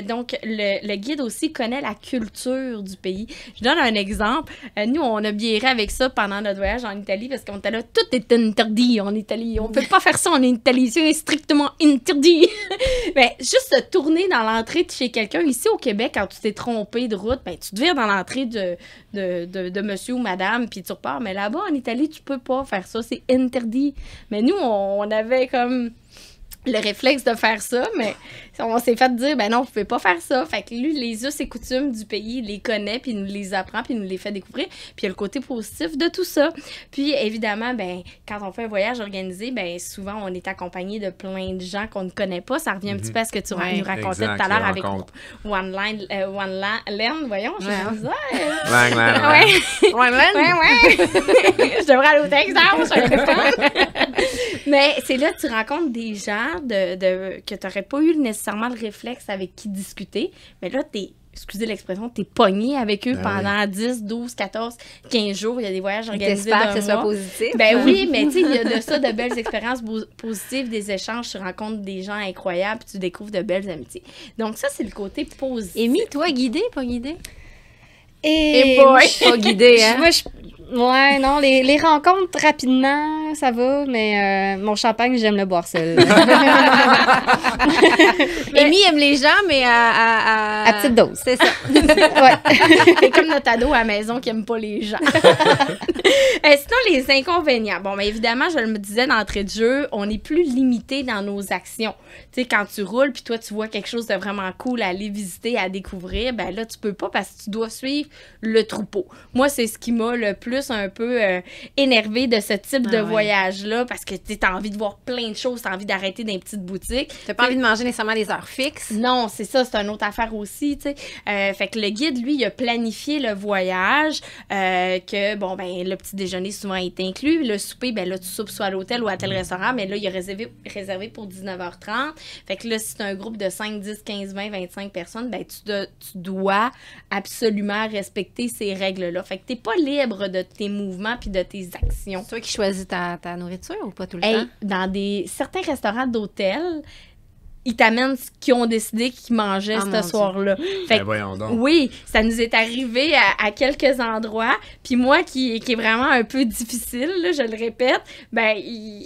donc, le guide aussi connaît la culture du pays. Je donne un exemple. Nous, on a biéré avec ça pendant notre voyage en Italie parce qu'on était là, tout est interdit en Italie. On peut pas faire ça en Italie, c'est strictement interdit. Mais juste de tourner dans l'entrée de chez quelqu'un, ici au Québec, quand tu t'es trompé de route, ben, tu te vires dans l'entrée de monsieur ou madame, puis tu repars. Mais là-bas, en Italie, tu peux pas faire ça, c'est interdit. Mais nous, on avait comme le réflexe de faire ça, mais on s'est fait dire, ben non, vous pouvez pas faire ça. Fait que lui, les us et coutumes du pays, il les connaît, puis il nous les apprend, puis il nous les fait découvrir. Puis il y a le côté positif de tout ça. Puis évidemment, ben quand on fait un voyage organisé, ben souvent, on est accompagné de plein de gens qu'on ne connaît pas. Ça revient un petit peu à ce que tu Ouais, nous racontais exact, tout à l'heure les avec rencontres. One Land, voyons, je Ouais. disais. Bang, bang, bang. Ouais. Ouais. Je devrais aller au Texas, ça aurait été fun. Mais c'est là que tu rencontres des gens que tu n'aurais pas eu nécessairement le réflexe avec qui discuter. Mais là, excusez l'expression, t'es pogné avec eux Ben pendant 10, 12, 14, 15 jours. Il y a des voyages organisés T'espères d'un que ce soit mois. positif. Ben oui, mais tu sais, il y a de ça, de belles expériences positives, des échanges, tu rencontres des gens incroyables, puis tu découvres de belles amitiés. Donc ça, c'est le côté positif. Amy, toi, guidée, pas guidée? Et moi, boy! Pas guidée, hein? Ouais, non, les rencontres rapidement, ça va, mais mon champagne, j'aime le boire seul. Amy aime les gens, mais à À petite dose. C'est ça. Ouais. C'est comme notre ado à la maison qui aime pas les gens. Sinon, les inconvénients. Bon, mais évidemment, je le disais d'entrée de jeu, on est plus limité dans nos actions. Tu sais, quand tu roules, puis toi, tu vois quelque chose de vraiment cool à aller visiter, à découvrir, ben là, tu peux pas parce que tu dois suivre le troupeau. Moi, c'est ce qui m'a le plus un peu énervé de ce type de ouais. voyage-là parce que tu as envie de voir plein de choses, tu as envie d'arrêter dans les petites boutiques. T'as pas envie de manger nécessairement des heures fixes. Non, c'est ça, c'est une autre affaire aussi, tu sais. Fait que le guide, lui, il a planifié le voyage, que, bon, ben, le petit déjeuner souvent est inclus. Le souper, ben là, tu soupes soit à l'hôtel ou à tel restaurant, mais là, il a réservé pour 19h30. Fait que là, si c'est un groupe de 5, 10, 15, 20, 25 personnes, ben, tu dois absolument respecter ces règles-là. Fait que t'es pas libre de tes mouvements puis de tes actions. C'est toi qui choisis ta nourriture ou pas tout le Hey, temps? dans certains restaurants d'hôtel, ils t'amènent ce qu'ils ont décidé qu'ils mangeaient Oh, mon ce Dieu. soir-là. Fait Ben que, voyons donc. oui, ça nous est arrivé à quelques endroits. Puis moi, qui est vraiment un peu difficile, là, je le répète, ben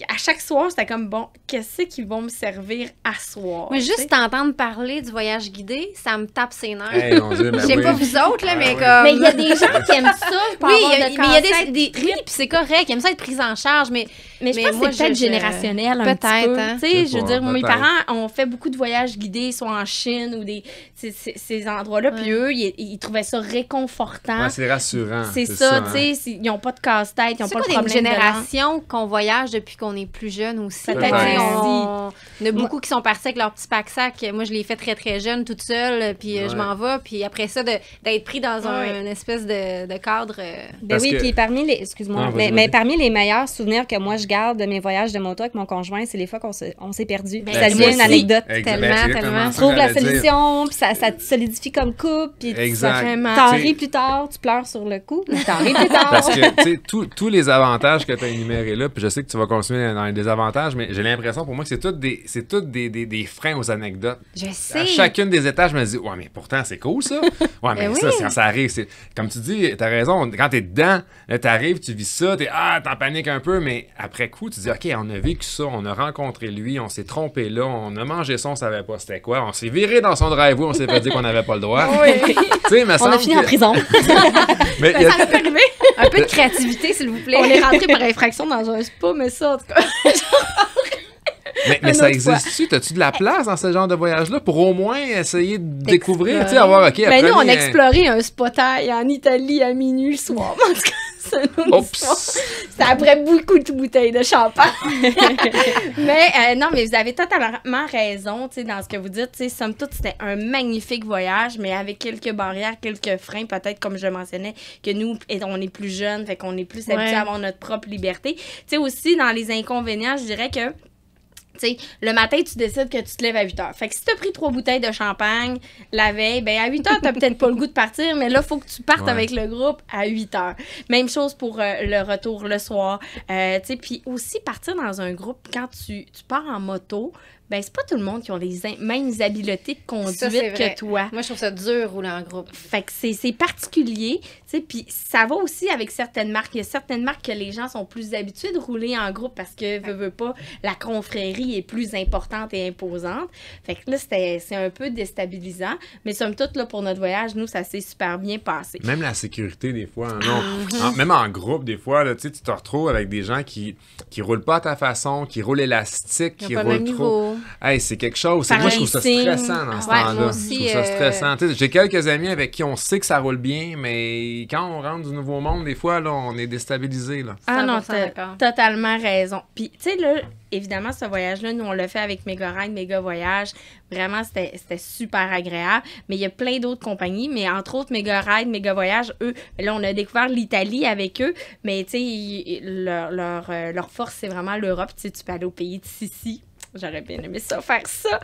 à chaque soir, c'était comme, bon, qu'est-ce qu'ils vont me servir à soir? Moi, tu sais? juste t'entendre parler du voyage guidé, ça me tape ses nerfs. Hey, mon Dieu, ben Je sais oui. pas vous autres, là, Ah mais oui. comme... Mais il y a des gens qui aiment ça. pour Oui, avoir mais il y a casse-tête, oui, puis c'est correct. Ils aiment ça être pris en charge, mais Mais je pense moi, que c'est peut-être je- générationnel un petit peut-être, peu. hein. Tu sais, Je je sais veux dire, pas, mes peut-être. parents ont fait beaucoup de voyages guidés, soit en Chine ou ces endroits-là. Puis eux, ils trouvaient ça réconfortant. Ouais, c'est rassurant. C'est ça, tu sais, ils n'ont pas de casse-tête, ils n'ont pas de problème de langue. C'est une génération qu'on voyage depuis qu'on est plus jeune aussi. Peut-être Il y en a beaucoup qui sont partis avec leur petit pack-sac. Moi, je l'ai fait très, très jeune, toute seule, puis je m'en vais. Puis après ça, d'être pris dans une espèce de cadre... Ben oui, puis parmi les... Excuse-moi. Mais parmi les meilleurs souvenirs que moi, je garde de mes voyages de moto avec mon conjoint, c'est les fois qu'on s'est perdu. Ben, ça devient une anecdote. Tellement. Tu trouves la solution, puis ça te solidifie comme couple, puis t'en ris plus tard, tu pleures sur le coup, mais t'en ris plus tard. Parce que, tu sais, tous les avantages que tu as énumérés là, puis je sais que tu vas continuer dans les désavantages, mais j'ai l'impression pour moi que c'est tous des freins aux anecdotes. Je sais. À chacune des étages, je me dis, ouais, mais pourtant, c'est cool, ça. Ouais, mais ça, quand ça arrive, c'est... Comme tu dis, t'as raison, quand t'es dedans, là, t'arrives, tu vis ça, t'en paniques un peu, mais après coup, tu dis, OK, on a vécu ça, on a rencontré lui, on s'est trompé là, on a mangé ça, on savait pas c'était quoi, on s'est viré dans son driveway, on s'est pas dit qu'on n'avait pas le droit. Oui. On a fini en prison. Mais ça peut arriver. Un peu de créativité, s'il vous plaît. On est rentré par infraction dans un spa, mais ça, en tout cas... Mais ça existe-tu? T'as-tu de la place dans ce genre de voyage-là pour au moins essayer de découvrir, tu sais, avoir, OK, Ben nous, on a exploré un spotail en Italie à minuit le soir. En tout cas, c'est une autre histoire. C'était après beaucoup de bouteilles de champagne. Mais non, mais vous avez totalement raison, tu sais, dans ce que vous dites. Tu sais, somme toute, c'était un magnifique voyage, mais avec quelques barrières, quelques freins, peut-être, comme je mentionnais, que nous, on est plus jeunes, fait qu'on est plus habitués à avoir notre propre liberté. Tu sais, aussi, dans les inconvénients, je dirais que tu sais, le matin, tu décides que tu te lèves à 8 heures. Fait que si t'as pris 3 bouteilles de champagne la veille, ben à 8 heures, t'as peut-être pas le goût de partir, mais là, il faut que tu partes avec le groupe à 8 heures. Même chose pour le retour le soir. Tu sais, puis aussi, partir dans un groupe, quand tu pars en moto, ben c'est pas tout le monde qui ont les mêmes habiletés de conduite que toi. Moi, je trouve ça dur rouler en groupe. Fait que c'est particulier, tu sais, puis ça va aussi avec certaines marques. Il y a certaines marques que les gens sont plus habitués de rouler en groupe parce que, veut pas, la confrérie est plus importante et imposante. Fait que là, c'est un peu déstabilisant, mais somme toute, là, pour notre voyage, nous, ça s'est super bien passé. Même la sécurité, des fois, même en groupe, des fois, là, tu te retrouves avec des gens qui roulent pas à ta façon, qui roulent élastique, qui roulent trop. Hey, c'est quelque chose. Moi, je trouve ça stressant dans ce temps-là. Moi aussi, je trouve ça stressant. J'ai quelques amis avec qui on sait que ça roule bien, mais quand on rentre du nouveau monde, des fois, là, on est déstabilisé. Là. Ah non, t'as totalement raison. Puis, tu sais, là, évidemment, ce voyage-là, nous, on l'a fait avec Méga Ride, Méga Voyage. Vraiment, c'était super agréable. Mais il y a plein d'autres compagnies. Mais entre autres, Méga Ride, Méga Voyage, eux, là, on a découvert l'Italie avec eux. Mais, tu sais, leur force, c'est vraiment l'Europe. Tu sais, tu peux aller au pays de Sicile. J'aurais bien aimé ça, faire ça.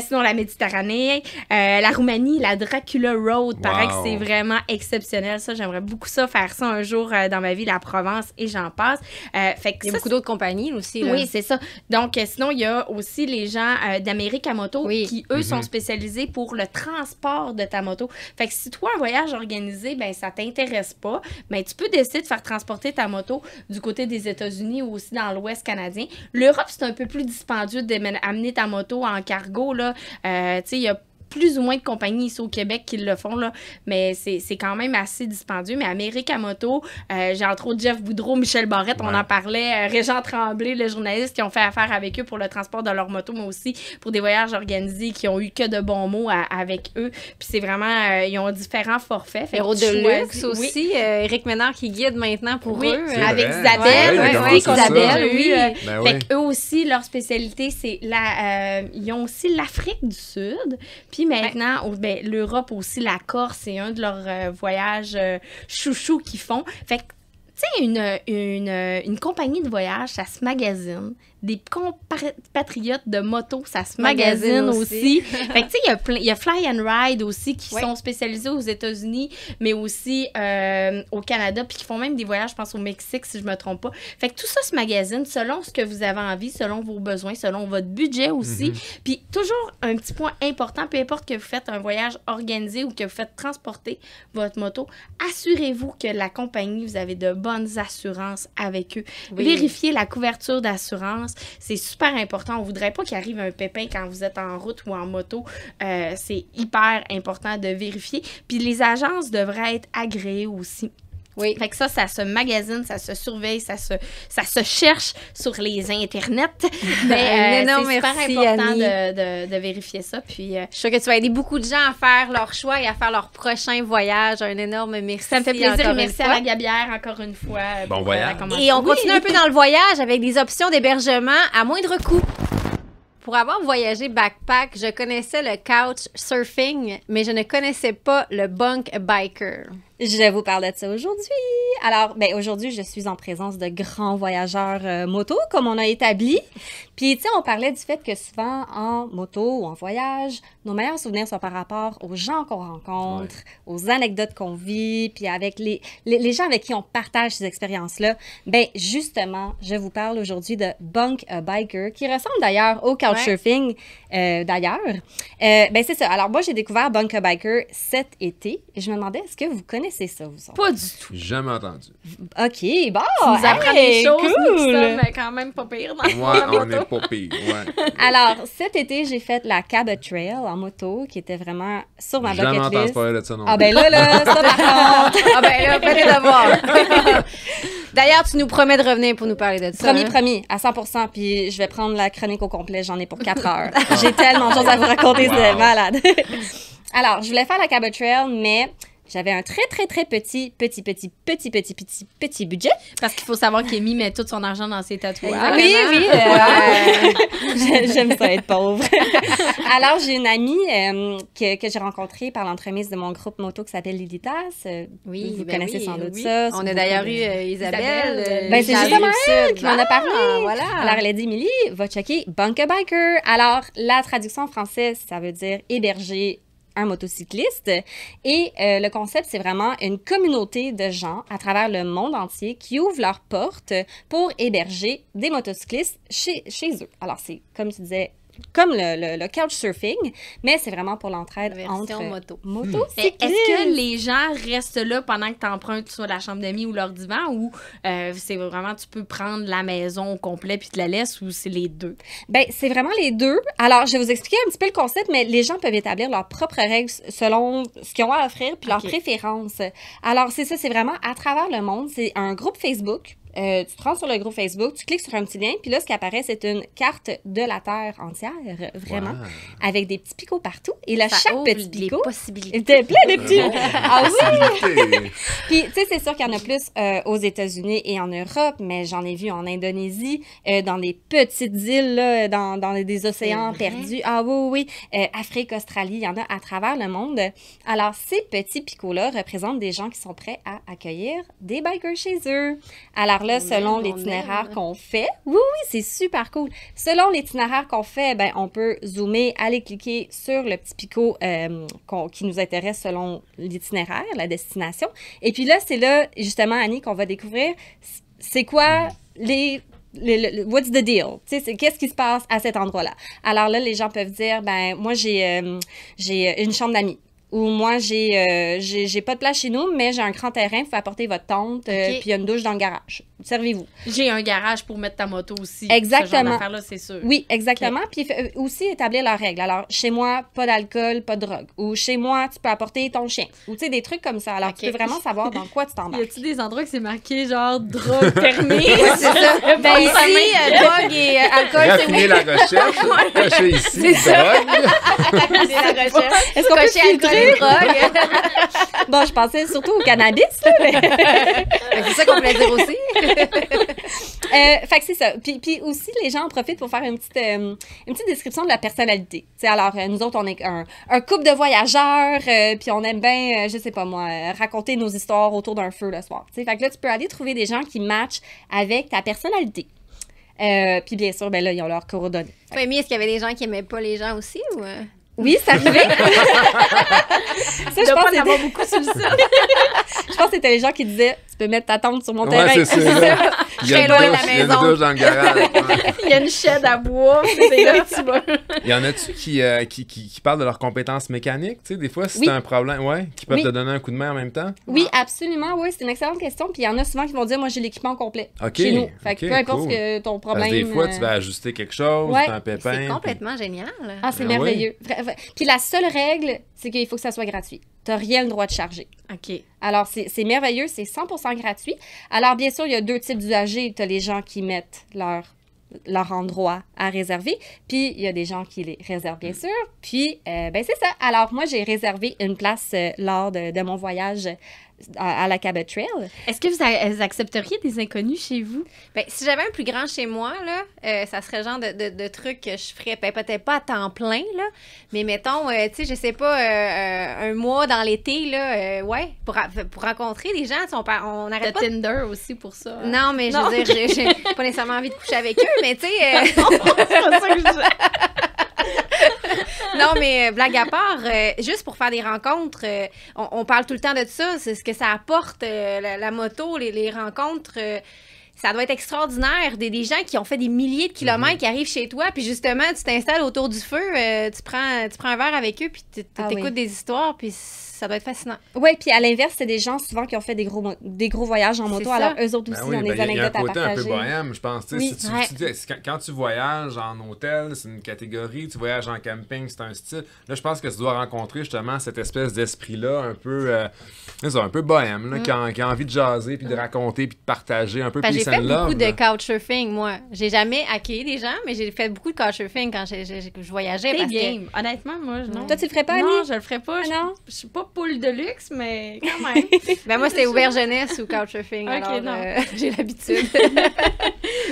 Sinon, la Méditerranée, la Roumanie, la Dracula Road, paraît que c'est vraiment exceptionnel. Ça, j'aimerais beaucoup ça, faire ça un jour dans ma vie, la Provence et j'en passe. Fait que il y a beaucoup d'autres compagnies aussi. Là. Oui, c'est ça. Donc, sinon, il y a aussi les gens d'Amérique à moto qui, eux, sont spécialisés pour le transport de ta moto. Fait que si toi, un voyage organisé, ben ça t'intéresse pas, ben tu peux décider de faire transporter ta moto du côté des États-Unis ou aussi dans l'Ouest canadien. L'Europe, c'est un peu plus dispendieux d'amener ta moto en cargo, là. Tu sais, il y a plus ou moins de compagnies ici au Québec qui le font, là, mais c'est quand même assez dispendieux. Mais Amérique à moto, j'ai entre autres Jeff Boudreau, Michel Barrette, on en parlait, Régent Tremblay, le journaliste, qui ont fait affaire avec eux pour le transport de leur moto, mais aussi pour des voyages organisés qui ont eu que de bons mots avec eux. Puis c'est vraiment, ils ont différents forfaits. Héros de luxe aussi, Éric Ménard qui guide maintenant pour eux. Avec Isabelle, Isabelle, oui. Fait qu'eux aussi, leur spécialité, c'est ils ont aussi l'Afrique du Sud. Puis maintenant, l'Europe aussi, la Corse, c'est un de leurs voyages chouchous qu'ils font. Fait que, tu sais, une compagnie de voyage, ça se magasine. Des compatriotes de moto, ça se magasine aussi. Fait que, tu sais, il y a Fly and Ride aussi qui sont spécialisés aux États-Unis, mais aussi au Canada, puis qui font même des voyages, je pense, au Mexique, si je me trompe pas. Fait que tout ça se magasine selon ce que vous avez envie, selon vos besoins, selon votre budget aussi. Puis toujours un petit point important, peu importe que vous faites un voyage organisé ou que vous faites transporter votre moto, assurez-vous que la compagnie, vous avez de bonnes assurances avec eux. Vérifiez la couverture d'assurance. C'est super important. On ne voudrait pas qu'il arrive un pépin quand vous êtes en route ou en moto. C'est hyper important de vérifier. Puis les agences devraient être agréées aussi. Oui. Fait que ça se magasine, ça se surveille, ça se cherche sur les internets. Mais c'est super important de vérifier ça. Puis, je suis sûre que tu vas aider beaucoup de gens à faire leur choix et à faire leur prochain voyage. Un énorme merci. Ça me fait plaisir et merci à la Gabière encore une fois. Bon voyage. Et on continue un peu dans le voyage avec des options d'hébergement à moindre coût. Pour avoir voyagé backpack, je connaissais le couch surfing, mais je ne connaissais pas le bunk biker. Je vous parle de ça aujourd'hui. Alors, aujourd'hui, je suis en présence de grands voyageurs moto, comme on a établi. Puis, tu sais, on parlait du fait que souvent, en moto ou en voyage, nos meilleurs souvenirs sont par rapport aux gens qu'on rencontre, aux anecdotes qu'on vit, puis avec les gens avec qui on partage ces expériences-là. Ben, justement, je vous parle aujourd'hui de Bunk a Biker, qui ressemble d'ailleurs au couchsurfing d'ailleurs. C'est ça. Alors, moi, j'ai découvert Bunk a Biker cet été et je me demandais, est-ce que vous connaissez ça, vous autres? Pas du tout. Jamais entendu. OK, bon. Tu nous apprends des choses, cool. nous qui sommes quand même pas pire dans on est pas pire, Alors, cet été, j'ai fait la Cabot Trail en moto, qui était vraiment sur ma bucket list. Jamais entendu parler de ça non plus. Ah ben là, ça par contre. Ah ben là, fais les devoirs. D'ailleurs, tu nous promets de revenir pour nous parler de ça. Promis, à 100%. Puis je vais prendre la chronique au complet. J'en ai pour 4 heures. J'ai tellement de choses à vous raconter, c'est malade. Alors, je voulais faire la Cabot Trail, mais j'avais un très petit budget. Parce qu'il faut savoir qu'Amy met tout son argent dans ses tatouages. Oui. J'aime ça être pauvre. Alors, j'ai une amie que j'ai rencontrée par l'entremise de mon groupe moto qui s'appelle Lilitas. Vous connaissez sans doute ça. On a d'ailleurs eu Isabelle. C'est justement elle qui m'en a parlé. Voilà. Alors, elle a dit, Émilie, va checker Bunk a Biker. Alors, la traduction en français, ça veut dire héberger un motocycliste. Et le concept, c'est vraiment une communauté de gens à travers le monde entier qui ouvrent leurs portes pour héberger des motocyclistes chez eux. Alors, c'est, comme tu disais, comme le couchsurfing, mais c'est vraiment pour l'entraide entre motocyclistes. Est-ce que les gens restent là pendant que tu empruntes soit la chambre d'amis ou leur divan, ou c'est vraiment, tu peux prendre la maison au complet puis tu la laisses, ou c'est les deux? Ben, c'est vraiment les deux. Alors, je vais vous expliquer un petit peu le concept, mais les gens peuvent établir leurs propres règles selon ce qu'ils ont à offrir puis leurs préférences. Alors, c'est ça, c'est vraiment à travers le monde. C'est un groupe Facebook. Tu te rends sur le groupe Facebook, tu cliques sur un petit lien, puis là, ce qui apparaît, c'est une carte de la Terre entière, vraiment, avec des petits picots partout. Et là, chaque petit picot... possibilités. Plein de petits... Ah oui! Puis, tu sais, c'est sûr qu'il y en a plus aux États-Unis et en Europe, mais j'en ai vu en Indonésie, dans des petites îles, là, dans des océans perdus. Ah oui. Afrique, Australie, il y en a à travers le monde. Alors, ces petits picots-là représentent des gens qui sont prêts à accueillir des bikers chez eux. Alors là, selon l'itinéraire qu'on fait, oui, c'est super cool. Selon l'itinéraire qu'on fait, ben, on peut zoomer, aller cliquer sur le petit picot qui nous intéresse selon l'itinéraire, la destination. Et puis là, c'est là, justement, Annie, qu'on va découvrir c'est quoi what's the deal? Qu'est-ce qui se passe à cet endroit-là? Alors là, les gens peuvent dire, ben, moi, j'ai une chambre d'amis. Ou moi, j'ai pas de place chez nous, mais j'ai un grand terrain, il faut apporter votre tente, puis il y a une douche dans le garage. Servez-vous. J'ai un garage pour mettre ta moto aussi. Exactement. Ce genre d'affaires-là, c'est sûr. Oui, exactement. Puis aussi établir leurs règles. Alors, chez moi, pas d'alcool, pas de drogue. Ou chez moi, tu peux apporter ton chien. Ou tu sais, des trucs comme ça. Alors, tu peux vraiment savoir dans quoi tu t'embarques. Y a-t-il des endroits que c'est marqué genre drogue permis? C'est ça. Ben ici, drogue et alcool, c'est oui. la recherche. Cocher ici, drogue. C'est la recherche. Est-ce qu'on peut filtrer? Drogue. Bon, je pensais surtout au cannabis. C'est ça qu'on voulait dire aussi. Fait que c'est ça. Puis aussi, les gens en profitent pour faire une petite description de la personnalité. T'sais, alors, nous autres, on est un couple de voyageurs, puis on aime bien, je sais pas moi, raconter nos histoires autour d'un feu le soir. T'sais. Fait que là, tu peux aller trouver des gens qui matchent avec ta personnalité. Puis bien sûr, ben là, ils ont leur coordonnées. Est-ce qu'il y avait des gens qui aimaient pas les gens aussi, ou... Oui, ça arrivait. Ça, je pense qu'il y avait beaucoup sur ça. Je pense que c'était les gens qui disaient tu peux mettre ta tente sur mon terrain. C'est ça. Il y a loin de la il y a une maison. douche dans le garage. Il y a une chaîne à bois, c'est là que tu vas. Il y en a-tu qui parlent de leurs compétences mécaniques? Tu sais, des fois, si t'as un problème, qui peuvent te donner un coup de main en même temps? Oui, absolument. Oui, c'est une excellente question. Puis il y en a souvent qui vont dire moi, j'ai l'équipement complet chez nous. Fait que peu importe ce que ton problème. Parce que des fois, tu vas ajuster quelque chose, t'as un pépin. C'est complètement génial. Ah, c'est merveilleux. Puis la seule règle, c'est qu'il faut que ça soit gratuit. n'as rien le droit de charger. OK. Alors, c'est merveilleux, c'est 100% gratuit. Alors, bien sûr, il y a 2 types d'usagers. Tu as les gens qui mettent leur endroit à réserver, puis il y a des gens qui les réservent, bien sûr. Puis, ben c'est ça. Alors, moi, j'ai réservé une place lors de mon voyage à la Cabot Trail. Est-ce que vous accepteriez des inconnus chez vous? Ben, si j'avais un plus grand chez moi, là, ça serait le genre de truc que je ferais, ben, peut-être pas à temps plein, là, mais mettons, tu sais, je sais pas, un mois dans l'été, là, ouais, pour rencontrer des gens, on De arrête pas Tinder aussi pour ça. Hein? Non, mais je veux dire, j'ai pas nécessairement envie de coucher avec eux, mais tu sais... C'est pas ça que je disais. Non, mais blague à part, juste pour faire des rencontres, on parle tout le temps de ça, c'est ce que ça apporte, la moto, les rencontres. Ça doit être extraordinaire. Des gens qui ont fait des milliers de kilomètres qui arrivent chez toi, puis justement, tu t'installes autour du feu, tu prends un verre avec eux, puis tu écoutes des histoires, puis ça doit être fascinant. Oui, puis à l'inverse, c'est des gens souvent qui ont fait des gros voyages en moto. ça. Alors, eux autres aussi Ben oui, ont des il y a un anecdotes à côté partager. un peu bohème, je pense. Oui. Si quand tu voyages en hôtel, c'est une catégorie. Tu voyages en camping, c'est un style. Là, je pense que tu dois rencontrer justement cette espèce d'esprit-là un peu bohème, là, qui a envie de jaser, puis de raconter, puis de partager un peu. J'ai fait love, beaucoup de là. couchsurfing, moi. J'ai jamais hacké des gens, mais j'ai fait beaucoup de couchsurfing quand je voyageais. T'es Parce que game. Honnêtement, moi, non. Toi, tu le ferais pas, Non, Annie? je le ferais pas. Ah non? Je suis pas poule de luxe, mais quand même. ben moi, c'était ouvert jeunesse ou couchsurfing, Ok, alors non. j'ai l'habitude.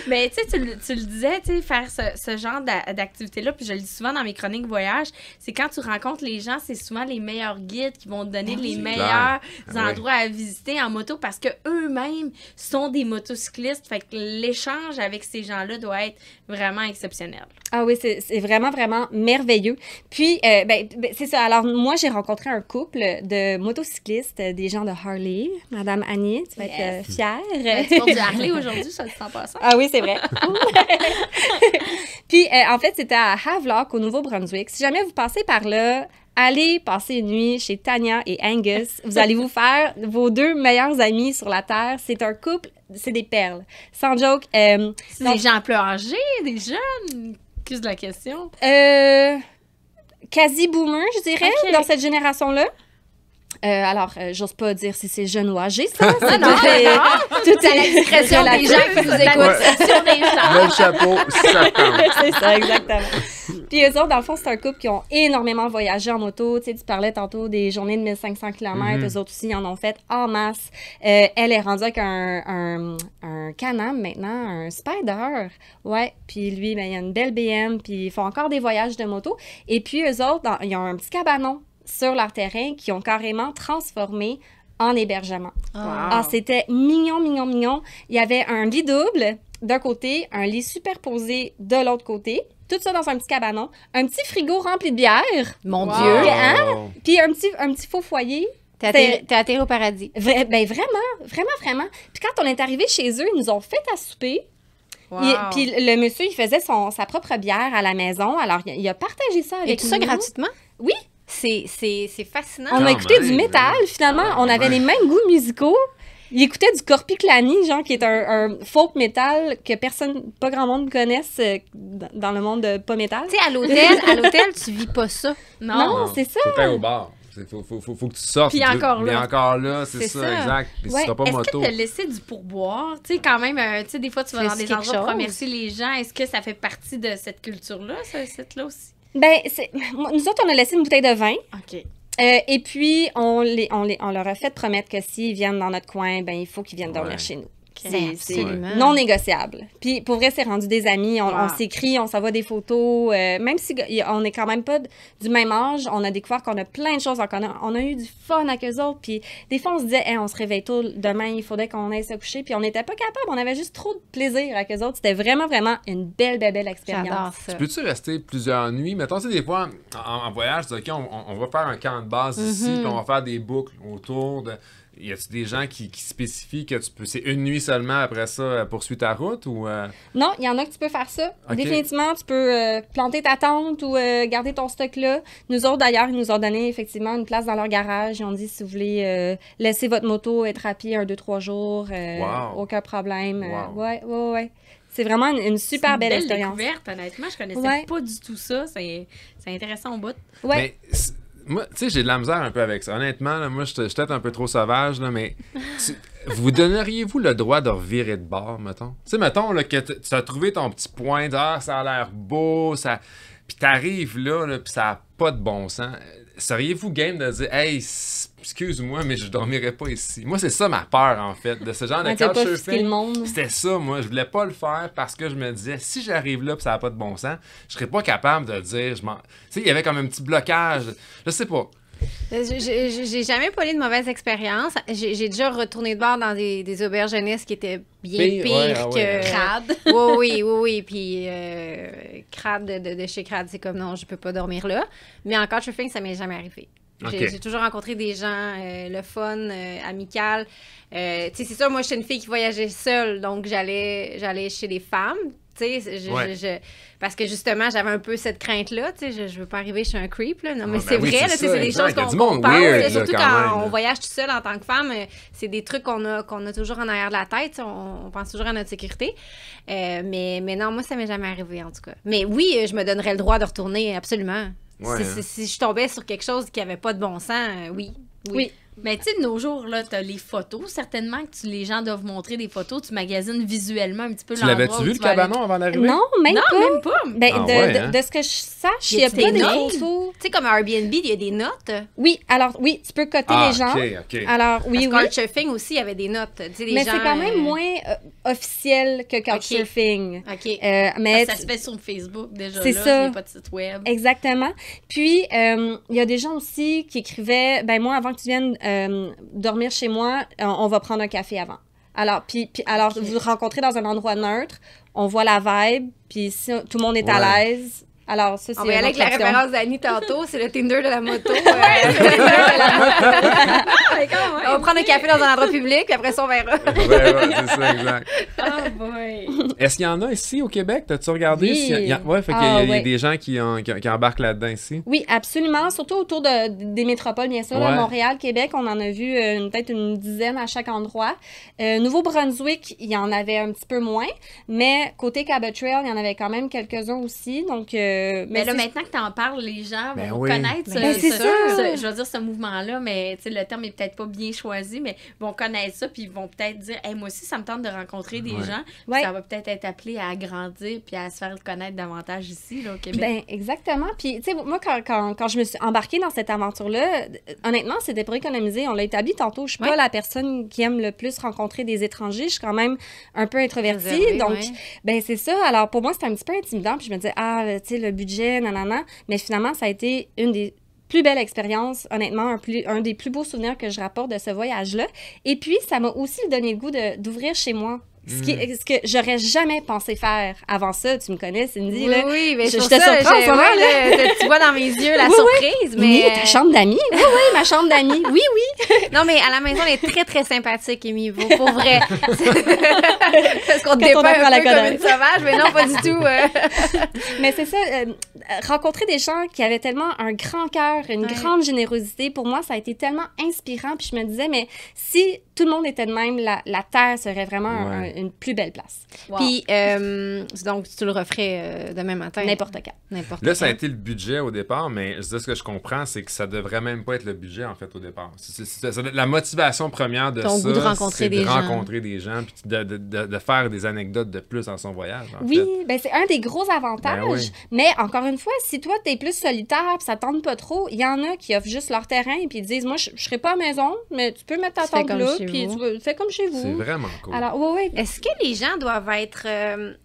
Mais tu sais, tu le disais, tu sais, faire ce genre d'activité-là, puis je le dis souvent dans mes chroniques voyage, c'est quand tu rencontres les gens, c'est souvent les meilleurs guides qui vont te donner les meilleurs endroits à visiter en moto parce que eux-mêmes sont des motocyclistes. Fait que l'échange avec ces gens-là doit être vraiment exceptionnel. Ah oui, c'est vraiment, vraiment merveilleux. Puis, c'est ça. Alors, moi, j'ai rencontré un couple de motocyclistes, des gens de Harley. Madame Annie, tu vas être fière. Tu portes du Harley aujourd'hui, ça te sent pas ça? Ah oui, c'est vrai. Puis, en fait, c'était à Havelock, au Nouveau-Brunswick. Si jamais vous passez par là, allez passer une nuit chez Tania et Angus. Vous allez vous faire vos 2 meilleurs amis sur la Terre. C'est un couple, c'est des perles. Sans joke. C'est des gens plus âgés, des jeunes? Excuse la question. Quasi boomer, je dirais, Ok. dans cette génération-là. Alors, j'ose pas dire si c'est jeune ou âgé, ça. C'est non, tout à la discrétion des gens qui nous écoutent. Discrétion des gens. Mets le chapeau, si ça te tente. C'est ça, exactement. Puis eux autres, dans le fond, c'est un couple qui ont énormément voyagé en moto. Tu sais, tu parlais tantôt des journées de 1500 km. Eux autres aussi, ils en ont fait en masse. Elle est rendue avec un Can-Am maintenant, un Spider. Ouais. Puis lui, ben, il a une belle BM. Puis ils font encore des voyages de moto. Et puis eux autres, ils ont un petit cabanon sur leur terrain qui ont carrément transformé en hébergement. Ah, c'était mignon, mignon, mignon. Il y avait un lit double d'un côté, un lit superposé de l'autre côté. Tout ça dans un petit cabanon. Un petit frigo rempli de bière. Mon Wow. Dieu. Hein? Puis un petit faux foyer. T'es atterri au paradis. Ben vraiment. Puis quand on est arrivé chez eux, ils nous ont fait à souper. Wow. Puis le monsieur, il faisait sa propre bière à la maison. Alors, il a partagé ça Et avec tout ça nous. gratuitement? Oui. C'est fascinant. On a Quand écouté du même, métal, là. finalement. Quand On avait même. les mêmes goûts musicaux. Il écoutait du Corpiclani, genre, qui est un folk metal que pas grand monde connaisse dans le monde de pas métal. Tu sais, à l'hôtel, tu vis pas ça. Non, c'est ça. Faut que t'ailles au bar. Faut que tu sortes. Puis encore là. Puis encore là, c'est C'est ça, ça. exact. Puis Ouais. tu seras pas Est-ce moto. que tu as laissé du pourboire? Tu sais, quand même, tu sais, des fois, tu vas C'est dans des quelque endroits pour chose. remercier les gens. Est-ce que ça fait partie de cette culture-là, cette-là aussi? Ben, nous autres, on a laissé une bouteille de vin. OK. Et puis, on leur a fait promettre que s'ils viennent dans notre coin, ben il faut qu'ils viennent dormir Ouais. chez nous. Ben, C'est absolument. non négociable. Puis pour vrai, c'est rendu des amis. On Wow. s'écrit, on s'envoie des photos. Même si on n'est quand même pas du même âge, on a découvert qu'on a plein de choses en commun. On a eu du fun avec eux autres. Puis des fois, on se disait, hey, on se réveille tôt demain, il faudrait qu'on aille se coucher. Puis on n'était pas capable. On avait juste trop de plaisir avec eux autres. C'était vraiment, vraiment une belle, belle, belle expérience. J'adore ça. Peux-tu rester plusieurs nuits? Mettons, tu sais, des fois, en voyage, tu dis, OK, on va faire un camp de base ici, puis on va faire des boucles autour de... Y a-tu des gens qui spécifient que c'est une nuit seulement, après ça, poursuis ta route, ou... Non, il y en a que tu peux faire ça. Ok. Définitivement, tu peux planter ta tente ou garder ton stock là. Nous autres, d'ailleurs, ils nous ont donné effectivement une place dans leur garage. Ils ont dit, si vous voulez laisser votre moto être à pied 1, 2, 3 jours, Wow. aucun problème. Wow. Ouais. C'est vraiment une super belle expérience. Découverte, honnêtement. Je connaissais Ouais. pas du tout ça. C'est intéressant au bout. Ouais. Mais moi, tu sais, j'ai de la misère un peu avec ça. Honnêtement, là, moi, je suis peut-être un peu trop sauvage, là, mais vous donneriez-vous le droit de revirer de bord, mettons? Tu sais, mettons là, que tu as trouvé ton petit point ça a l'air beau, ça... puis t'arrives là puis ça n'a pas de bon sens. Seriez-vous game de dire « Hey, excuse-moi, mais je dormirais pas ici. » Moi, c'est ça ma peur, en fait, de ce genre de couchsurfing. C'était ça, moi. Je voulais pas le faire parce que je me disais, si j'arrive là et ça n'a pas de bon sens, je serais pas capable de dire... Tu sais, il y avait comme un petit blocage. Je sais pas. J'ai jamais pas eu de mauvaise expérience. J'ai déjà retourné de bord dans des auberges jeunesse qui étaient bien pires que Crade. Oui. Puis Crade de chez Crade, c'est comme non, je peux pas dormir là. Mais en couchsurfing, ça m'est jamais arrivé. Okay. J'ai toujours rencontré des gens, le fun, amical. Tu sais, c'est ça, moi, je suis une fille qui voyageait seule, donc j'allais chez les femmes. Tu sais, parce que justement, j'avais un peu cette crainte-là. Tu sais, je veux pas arriver chez un creep, là. Non, mais c'est vrai, là, c'est des choses qu'on pense. Weird, surtout quand on voyage tout seul en tant que femme, c'est des trucs qu'on a toujours en arrière de la tête. On pense toujours à notre sécurité. Mais non, moi, ça m'est jamais arrivé, en tout cas. Mais oui, je me donnerais le droit de retourner, absolument. Ouais, si je tombais sur quelque chose qui avait pas de bon sens, oui. Mais tu sais, de nos jours, là, t'as les photos, certainement que les gens doivent montrer des photos, tu magasines visuellement un petit peu l'endroit. Tu l'avais-tu vu, le cabanon, avant d'arriver? Non, même pas. Ben, de ce que je sache, il y a pas des photos. Tu sais, comme Airbnb, il y a des notes. Oui, alors, oui, tu peux coter les gens. OK. Alors, oui. Couchsurfing aussi, il y avait des notes. Mais c'est quand même moins officiel que Couchsurfing. OK. Mais ça se fait sur Facebook, déjà, c'est ça. Il n'y a pas de site web. Exactement. Puis, il y a des gens aussi qui écrivaient, ben moi, avant que tu viennes dormir chez moi, on va prendre un café avant. Alors, alors vous vous rencontrez dans un endroit neutre, on voit la vibe, puis si tout le monde est à l'aise. Alors, ça, c'est on va y aller avec la référence d'Annie tantôt, c'est le Tinder de la moto. On va prendre un café dans un endroit public, puis après ça, on verra. C'est ça, exact. Oh boy! Est-ce qu'il y en a ici au Québec? T'as-tu regardé? Oui. Fait qu'il y a des gens qui embarquent là-dedans ici? Oui, absolument. Surtout autour des métropoles, bien sûr. Là, Montréal, Québec, on en a vu peut-être une dizaine à chaque endroit. Nouveau-Brunswick, il y en avait un petit peu moins. Mais côté Cabot Trail, il y en avait quand même quelques-uns aussi. Donc, mais là, maintenant que tu en parles, les gens vont connaître je veux dire ce mouvement-là, mais le terme est peut-être pas bien choisi, mais vont connaître ça, puis ils vont peut-être dire hey, moi aussi, ça me tente de rencontrer des gens. Ça va peut-être être appelé à grandir puis à se faire connaître davantage ici, là, au Québec. Ben, exactement. Puis, tu sais, moi, quand je me suis embarquée dans cette aventure-là, honnêtement, c'était pour économiser. On l'a établi tantôt. Je suis pas la personne qui aime le plus rencontrer des étrangers. Je suis quand même un peu introvertie. Donc, ben, c'est ça. Alors, pour moi, c'était un petit peu intimidant. Puis, je me disais, tu sais, le budget, nanana. Mais finalement, ça a été une des plus belles expériences, honnêtement, un des plus beaux souvenirs que je rapporte de ce voyage-là. Et puis, ça m'a aussi donné le goût d'ouvrir chez moi. Ce que j'aurais jamais pensé faire avant ça. Tu me connais, Cindy, là. Oui, mais je te surprends en ce moment, là. Tu vois dans mes yeux la surprise, mais... ta chambre d'amis? Oui, ma chambre d'amis. Oui. Non, mais à la maison, elle est très, très sympathique, Amy, pour vrai. Parce qu'on te dépeint un peu comme une sauvage, mais non, pas du tout. Mais c'est ça, rencontrer des gens qui avaient tellement un grand cœur, une grande générosité, pour moi, ça a été tellement inspirant. Puis je me disais, mais si tout le monde était de même, la Terre serait vraiment une plus belle place. Wow. Puis, donc, tu le referais demain matin? N'importe quand. Là, ça a été le budget au départ, mais ce que je comprends, c'est que ça devrait même pas être le budget, en fait, au départ. La motivation première de ton goût de rencontrer des gens. Rencontrer des gens, puis de faire des anecdotes de plus dans son voyage, en fait. Ben c'est un des gros avantages. Mais encore une fois, si toi, t'es plus solitaire, puis ça tente pas trop, il y en a qui offrent juste leur terrain, puis ils disent, moi, je serai pas à la maison, mais tu peux mettre ta tente là, puis tu fais comme chez vous. C'est vraiment cool. Alors, Est-ce que les gens doivent être,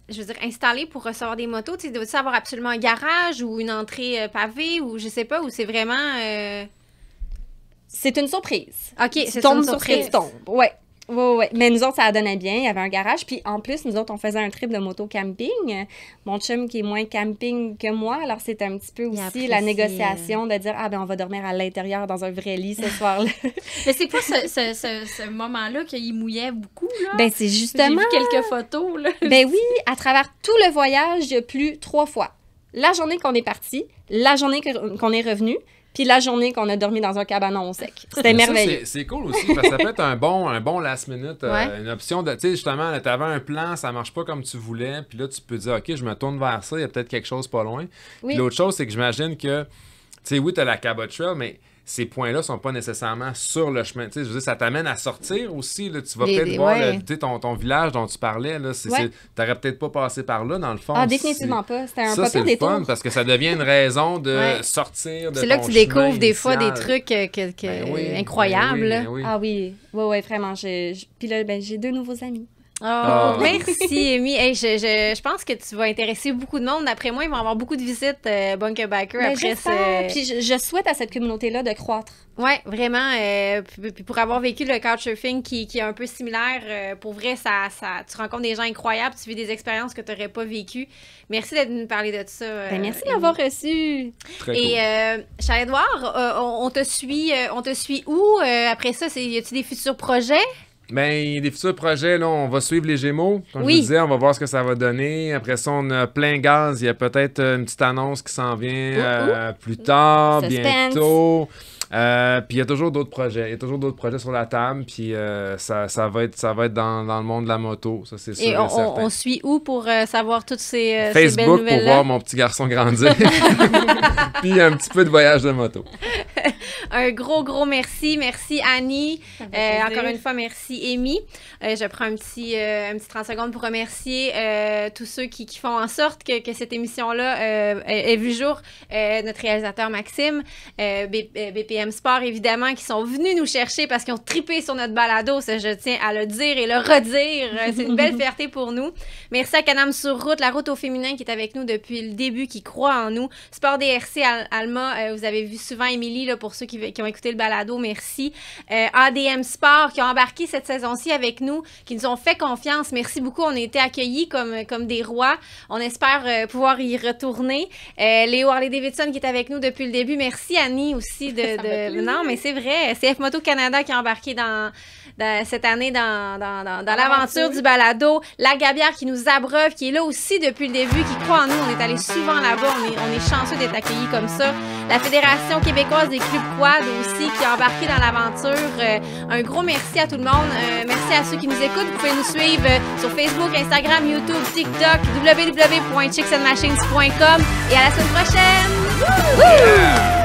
je veux dire, installés pour recevoir des motos? Tu sais, doivent-ils avoir absolument un garage ou une entrée pavée ou je sais pas, ou c'est vraiment... C'est une surprise. OK, c'est une surprise. Tu tombes. Ouais. Mais nous autres, ça donnait bien. Il y avait un garage. Puis en plus, nous autres, on faisait un trip de moto-camping. Mon chum qui est moins camping que moi. Alors, c'était un petit peu aussi la négociation de dire, on va dormir à l'intérieur dans un vrai lit ce soir-là. Mais c'est pas ce moment-là qu'il mouillait beaucoup, là? Ben, c'est justement... J'ai vu quelques photos, là. Ben oui, à travers tout le voyage, il y a plu 3 fois. La journée qu'on est parti, la journée qu'on est revenu, puis la journée qu'on a dormi dans un cabanon au sec. C'était merveilleux. C'est cool aussi, parce que ça peut être un bon last minute, une option de, tu sais, justement, tu avais un plan, ça marche pas comme tu voulais, puis là, tu peux dire, OK, je me tourne vers ça, il y a peut-être quelque chose pas loin. Puis l'autre chose, c'est que j'imagine que sais, oui, tu as la Cabot Trail, mais ces points-là sont pas nécessairement sur le chemin. Tu sais, je veux dire, ça t'amène à sortir aussi. Là. Tu vas peut-être voir ton village dont tu parlais. Là, t'aurais peut-être pas passé par là, dans le fond. Ah, définitivement pas. C'était un pas pire détour. Fun, parce que ça devient une raison de sortir de ton chemin. C'est là que tu découvres des fois des trucs incroyables. Oui. Ah oui, vraiment. Puis là, j'ai 2 nouveaux amis. Oh, merci, Amy. Hey, je pense que tu vas intéresser beaucoup de monde. D'après moi, ils vont avoir beaucoup de visites Bunker Biker après ça. Puis je souhaite à cette communauté-là de croître. Oui, vraiment. Puis pour avoir vécu le couchsurfing qui est un peu similaire, pour vrai, tu rencontres des gens incroyables, tu vis des expériences que tu n'aurais pas vécues. Merci d'être venu nous parler de ça. Merci de m'avoir reçu. Très cool. Et Charles-Édouard, on te suit où? Après ça, y a-t-il des futurs projets? Ben, les futurs projets, là, on va suivre les Gémeaux. Comme je vous disais, on va voir ce que ça va donner. Après ça, on a plein gaz. Il y a peut-être une petite annonce qui s'en vient plus tard, bientôt. Puis il y a toujours d'autres projets. Il y a toujours d'autres projets sur la table. Puis ça va être dans le monde de la moto. Ça, c'est sûr et certain. On suit où pour savoir toutes ces Facebook ces belles nouvelles-là? pour voir mon petit garçon grandir. Puis un petit peu de voyage de moto. Un gros merci. Merci Annie. Encore une fois, merci Amy. Je prends un petit 30 secondes pour remercier tous ceux qui font en sorte que cette émission-là ait vu jour. Notre réalisateur Maxime, BPM Sport évidemment, qui sont venus nous chercher parce qu'ils ont trippé sur notre balado. Ça, je tiens à le dire et le redire. C'est une belle fierté pour nous. Merci à Canam sur route, la route au féminin qui est avec nous depuis le début, qui croit en nous. Sport DRC Alma, vous avez vu souvent Émilie, là, pour ceux qui ont écouté le balado, merci. ADM Sport qui ont embarqué cette saison-ci avec nous, qui nous ont fait confiance. Merci beaucoup. On a été accueillis comme des rois. On espère pouvoir y retourner. Léo Harley-Davidson qui est avec nous depuis le début. Merci Annie aussi non, mais c'est vrai. C'est F Moto Canada qui a embarqué cette année dans l'aventure du balado. La Gabière qui nous abreuve, qui est là aussi depuis le début, qui croit en nous. On est allé souvent là-bas. On est chanceux d'être accueillis comme ça. La Fédération québécoise des clubs quad aussi qui a embarqué dans l'aventure. Un gros merci à tout le monde. Merci à ceux qui nous écoutent. Vous pouvez nous suivre sur Facebook, Instagram, YouTube, TikTok, www.chicksandmachines.com et à la semaine prochaine! Woo!